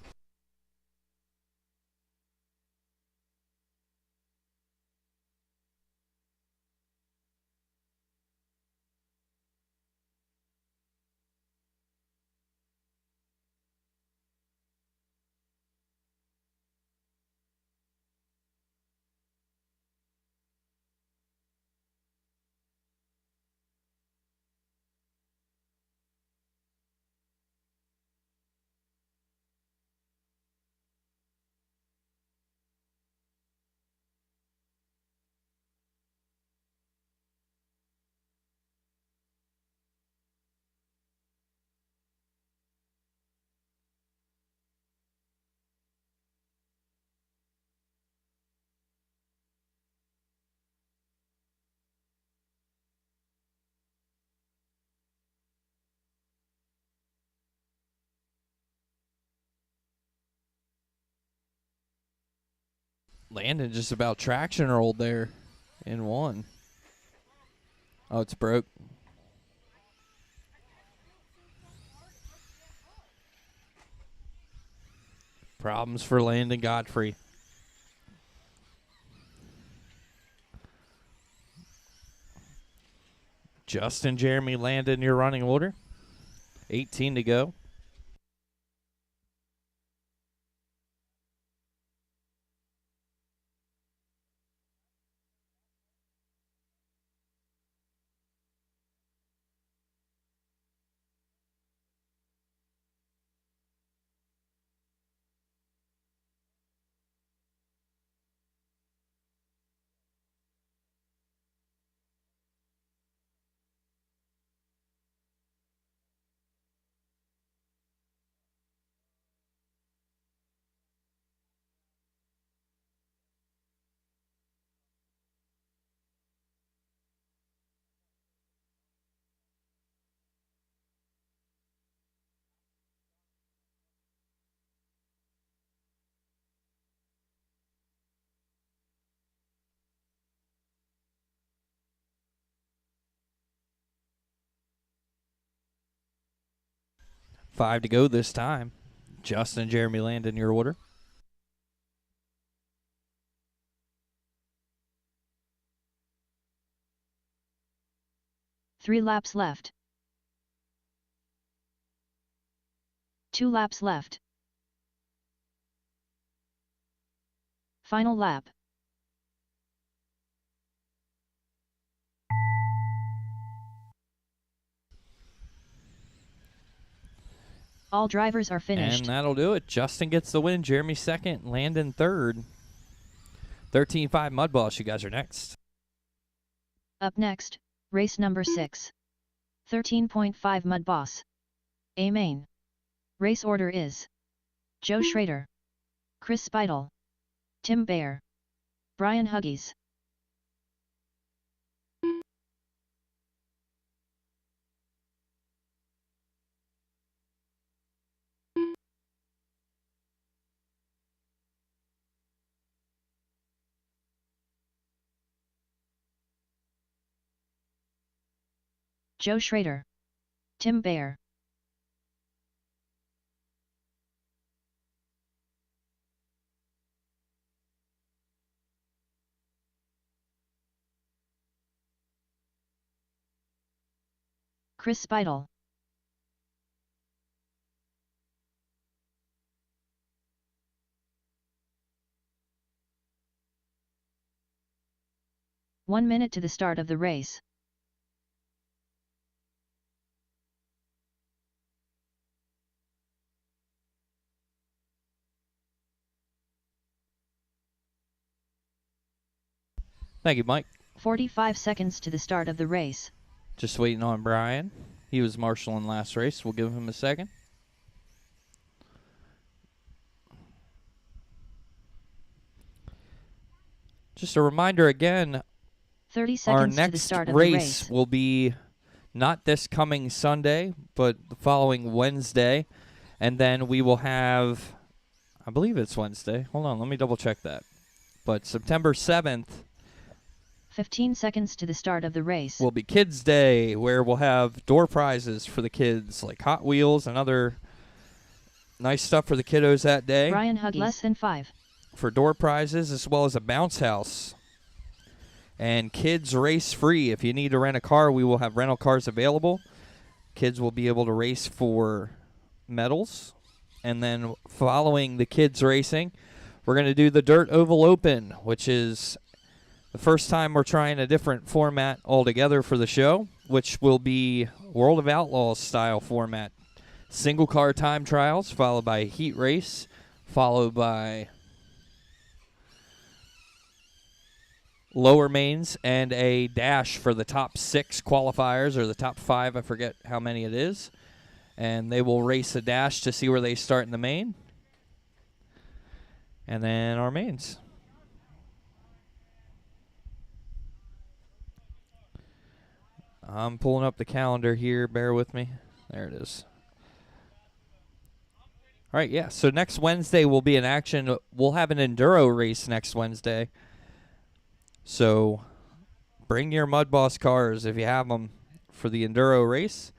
Landon just about traction rolled there in one. Oh, it's broke. Problems for Landon Godfrey. Justin, Jeremy, Landon, your running order. 18 to go. Five to go this time. Justin, Jeremy, Landon, your order. Three laps left. 2 laps left. Final lap. All drivers are finished. And that'll do it. Justin gets the win. Jeremy second. Landon third. 13-5 Mudboss. You guys are next. Up next, race number 6. 13.5 Mudboss. A main. Race order is Joe Schrader, Chris Speidel, Tim Baer, Brian Huggies. Joe Schrader, Tim Baer. Chris Speidel. One minute to the start of the race. Thank you, Mike. 45 seconds to the start of the race. Just waiting on Brian. He was marshalling last race. We'll give him a second. Just a reminder again, 30 seconds our next to the start of the race will be not this coming Sunday, but the following Wednesday. And then we will have, I believe it's Wednesday. Hold on, let me double check that. But September 7th, 15 seconds to the start of the race. will be Kids Day, where we'll have door prizes for the kids, like Hot Wheels and other nice stuff for the kiddos that day. Brian Huggies. Less than 5. For door prizes, as well as a bounce house. And kids race free. If you need to rent a car, we will have rental cars available. Kids will be able to race for medals. And then following the kids racing, we're going to do the Dirt Oval Open, which is the first time we're trying a different format altogether for the show, which will be World of Outlaws style format. Single car time trials, followed by a heat race, followed by lower mains and a dash for the top 6 qualifiers, or the top 5, I forget how many it is. And they will race a dash to see where they start in the main. And then our mains. I'm pulling up the calendar here. Bear with me. There it is. All right, yeah. So next Wednesday will be in action. We'll have an enduro race next Wednesday. So bring your Mudboss cars if you have them for the enduro race.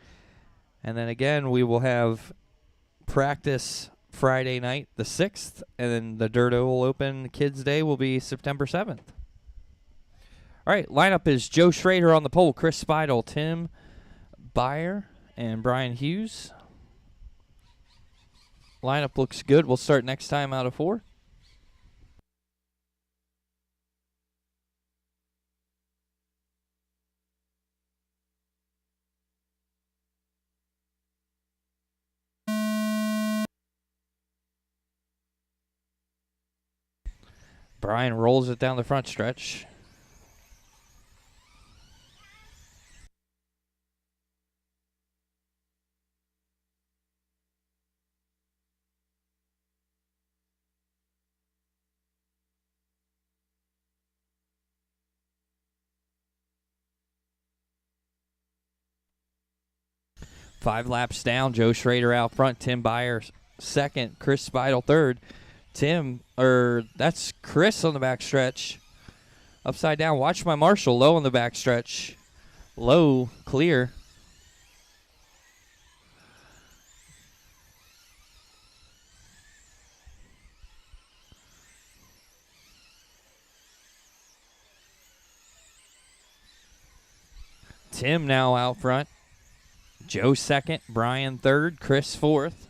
And then again, we will have practice Friday night, the 6th, and then the Dirt Oval Open Kids Day will be September 7th. All right, lineup is Joe Schrader on the pole, Chris Speidel, Tim Beyer, and Brian Hughes. Lineup looks good. We'll start next time out of 4. Brian rolls it down the front stretch. Five laps down, Joe Schrader out front, Tim Beyer second, Chris Speidel third. That's Chris on the back stretch. Upside down, watch my Marshall, low on the back stretch. Low, clear. Tim now out front. Joe second, Brian third, Chris fourth.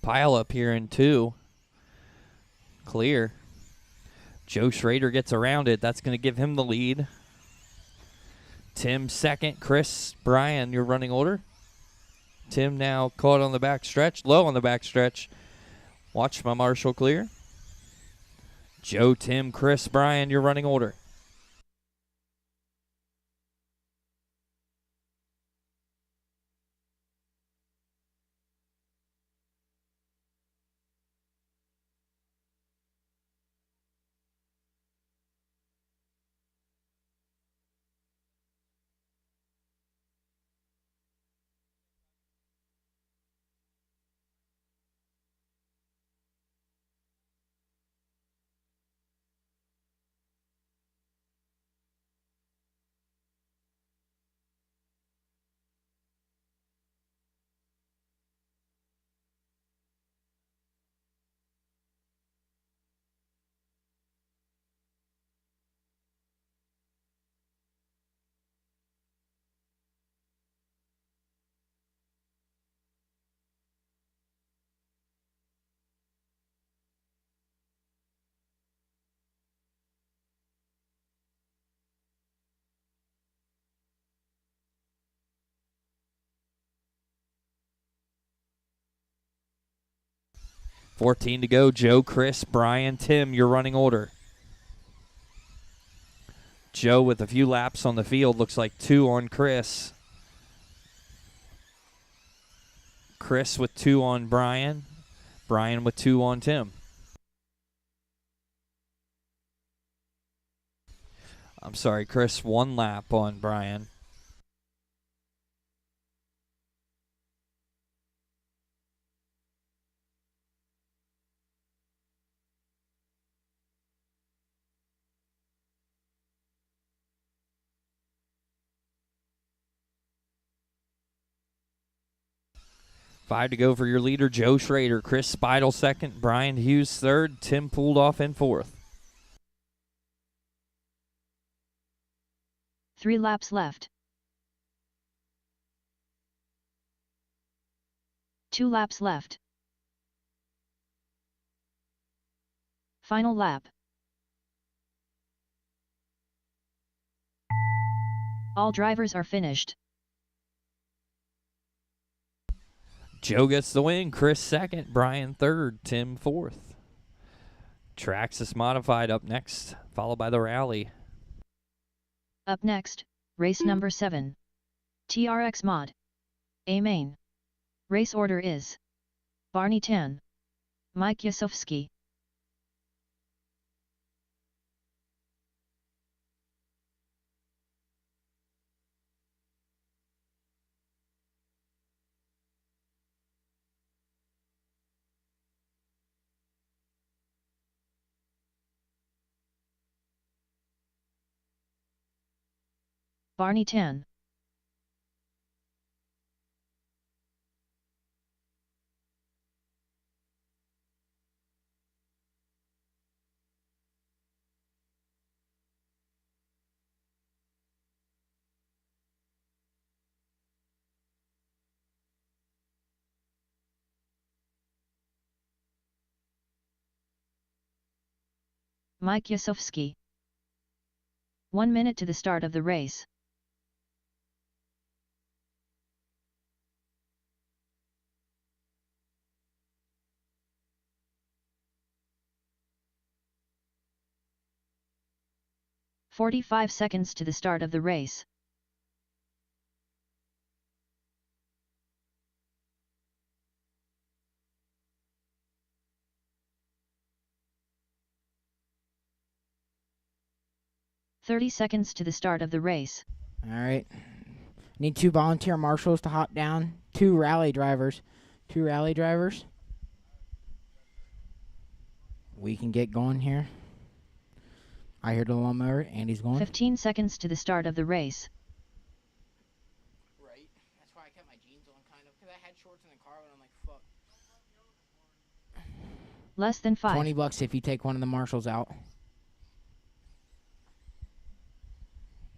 Pile up here in 2. Clear. Joe Schrader gets around it. That's going to give him the lead. Tim second. Chris, Brian, your running order. Tim now caught on the back stretch. Low on the back stretch. Watch my Marshall clear. Joe, Tim, Chris, Brian, your running order. $14 to go. Joe, Chris, Brian, Tim, your running order. Joe with a few laps on the field. Looks like 2 on Chris. Chris with 2 on Brian. Brian with 2 on Tim. I'm sorry, Chris, 1 lap on Brian. Five to go for your leader, Joe Schrader. Chris Speidel second, Brian Hughes third, Tim pulled off in fourth. 3 laps left. 2 laps left. Final lap. All drivers are finished. Joe gets the win, Chris second, Brian third, Tim fourth. Traxxas Modified up next, followed by the rally. Up next, race number 7. TRX Mod. A main. Race order is Barney Tan, Mike Yasovsky. Barney Tan. Mike Yasovsky. 1 minute to the start of the race. "45 seconds to the start of the race. "30 seconds to the start of the race. All right. Need 2 volunteer marshals to hop down. 2 rally drivers. 2 rally drivers. We can get going here. I hear the lawnmower. Andy's going. 15 seconds to the start of the race. Right. That's why I kept my jeans on, kind of, because I had shorts in the car, but I'm like, fuck. Less than 5. $20 if you take one of the marshals out.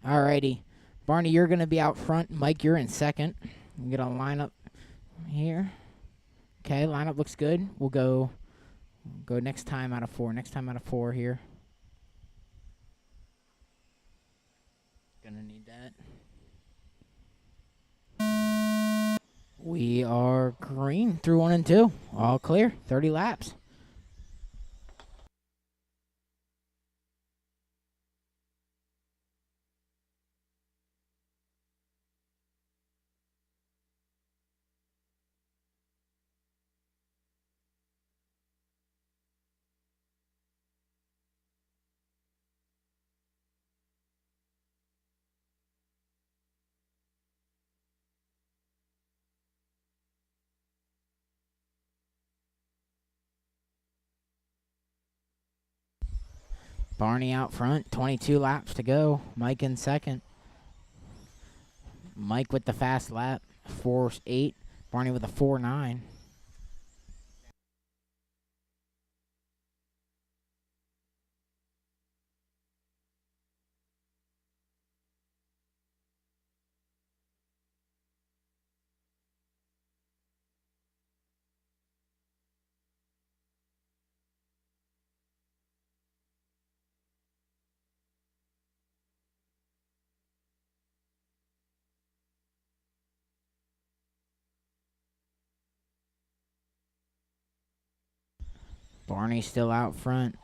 Alrighty. Barney, you're going to be out front. Mike, you're in second. We'll get a lineup here. Okay, lineup looks good. We'll go next time out of 4. Next time out of 4 here. Gonna need that. We are green through 1 and 2. All clear. 30 laps. Barney out front, 22 laps to go. Mike in second. Mike with the fast lap, 4.8. Barney with a 4.9. Barney still out front.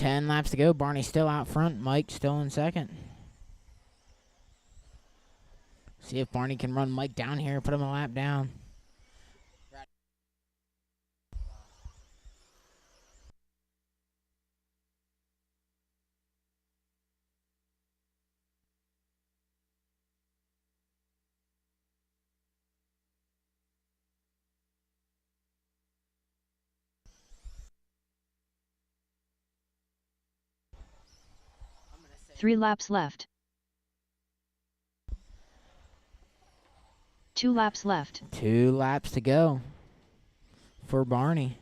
10 laps to go. Barney's still out front. Mike still in second. See if Barney can run Mike down here, put him a lap down. Three laps left. 2 laps left. 2 laps to go for Barney.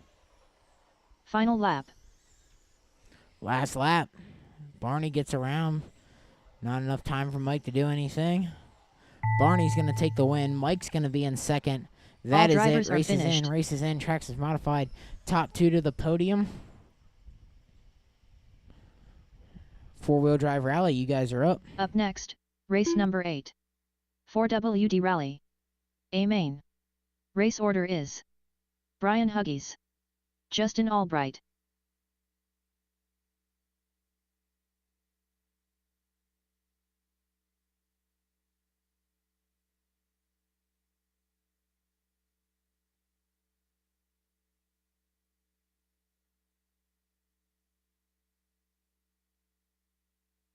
Final lap. Last lap. Barney gets around. Not enough time for Mike to do anything. Barney's going to take the win. Mike's going to be in second. That is it. Race is in. Race is in. Tracks is modified. Top 2 to the podium. 4-wheel drive rally. You guys are up. Up next, race number 8. 4WD Rally. A main. Race order is Brian Huggies, Justin Albright.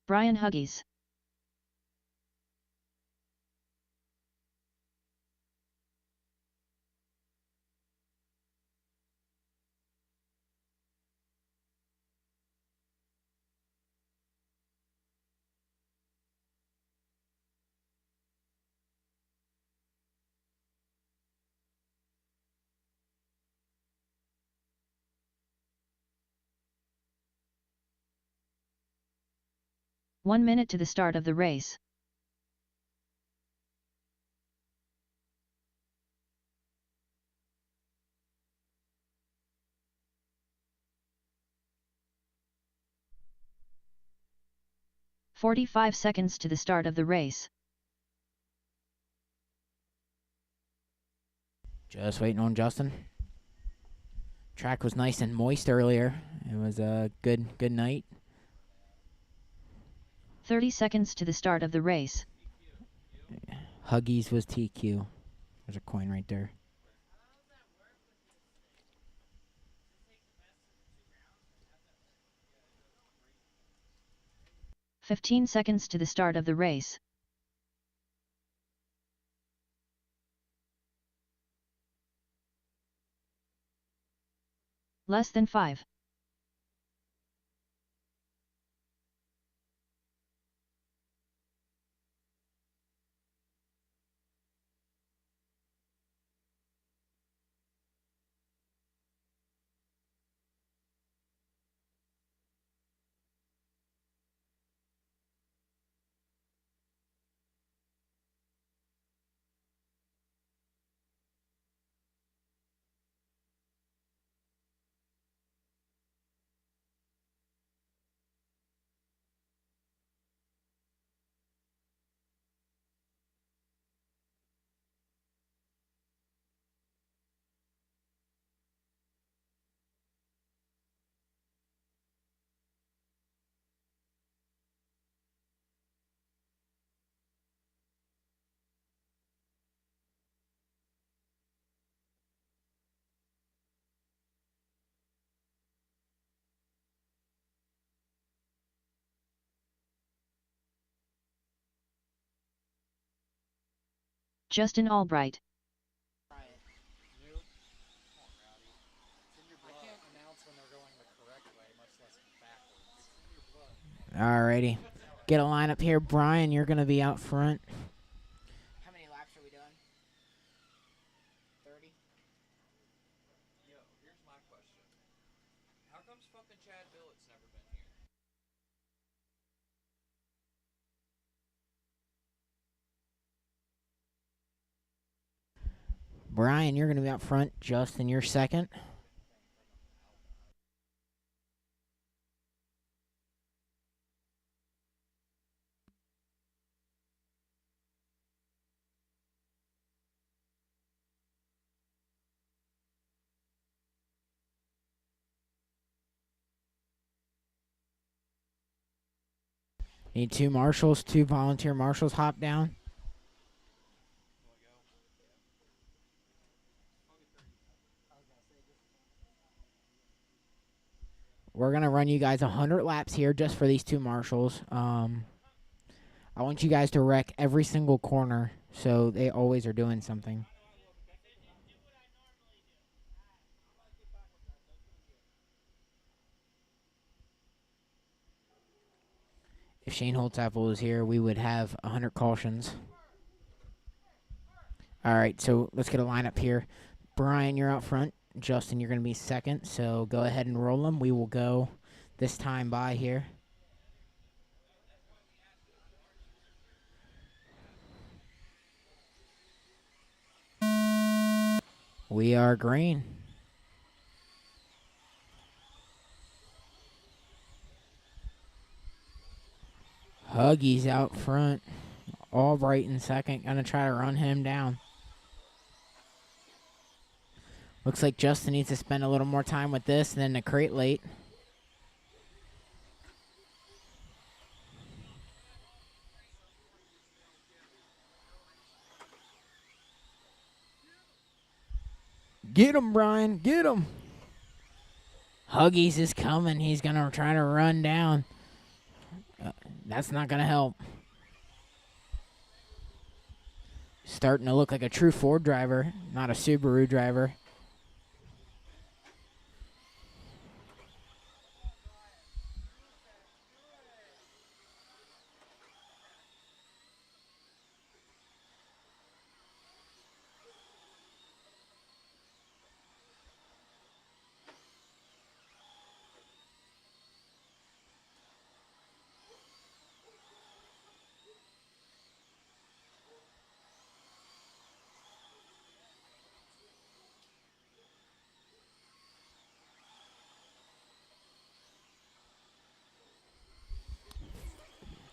Brian Huggies. One minute to the start of the race. "45 seconds to the start of the race. Just waiting on Justin. Track was nice and moist earlier. It was a good night. 30 seconds to the start of the race. Huggies was TQ. There's a coin right there. "15 seconds to the start of the race. Less than 5. Justin Albright. Alrighty. Get a lineup here. Brian, you're going to be out front. How many laps are we doing? 30? Yo, here's my question. How comes fucking Chad Billett's never been here? Brian, you're going to be out front. Justin, you're second. Need 2 marshals, 2 volunteer marshals hop down. We're going to run you guys 100 laps here just for these 2 marshals. I want you guys to wreck every single corner, so they always are doing something. If Shane Holtzapfel was here, we would have 100 cautions. All right, so let's get a lineup here. Brian, you're out front. Justin, you're going to be second, so go ahead and roll them. We will go this time by here. We are green. Huggy's out front. Albright in second. Going to try to run him down. Looks like Justin needs to spend a little more time with this than the crate late. Get him, Brian. Get him. Huggies is coming. He's going to try to run down. That's not going to help. Starting to look like a true Ford driver, not a Subaru driver.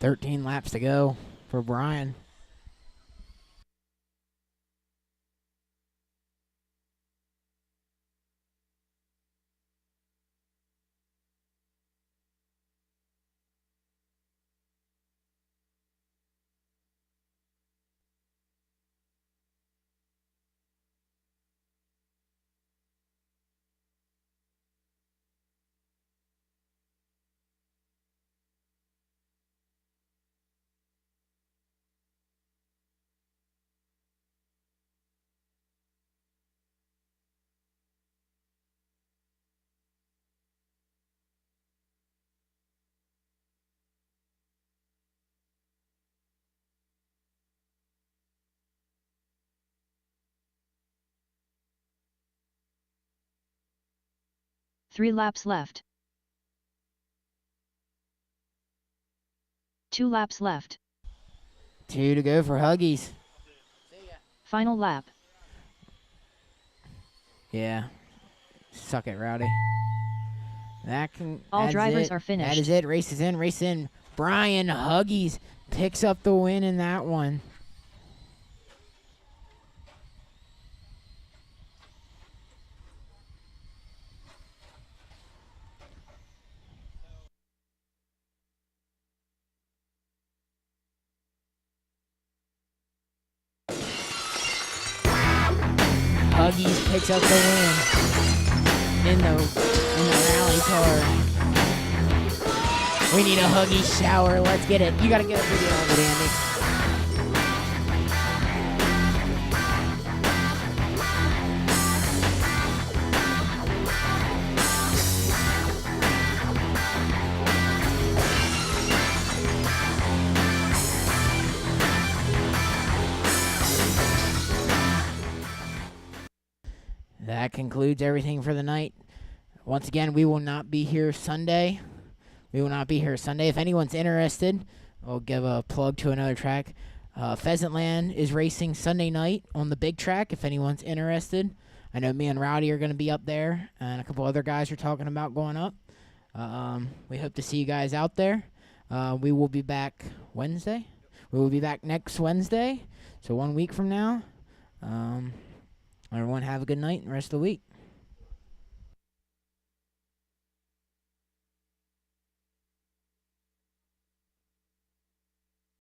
$13 laps to go for Brian. Three laps left. 2 laps left. 2 to go for Huggies. Final lap. Yeah. Suck it, Rowdy. All drivers are finished. That is it. Race is in. Race in. Brian Huggies picks up the win in that one. Huggies picks up the win in the rally car. We need a Huggies shower. Let's get it. You gotta get a video of it, Andy. That concludes everything for the night. Once again, we will not be here Sunday. If anyone's interested, I'll give a plug to another track. Pheasantland is racing Sunday night on the big track, if anyone's interested. I know me and Rowdy are going to be up there, and a couple other guys are talking about going up. We hope to see you guys out there. We will be back Wednesday. We will be back next Wednesday, so 1 week from now. Everyone have a good night and rest of the week.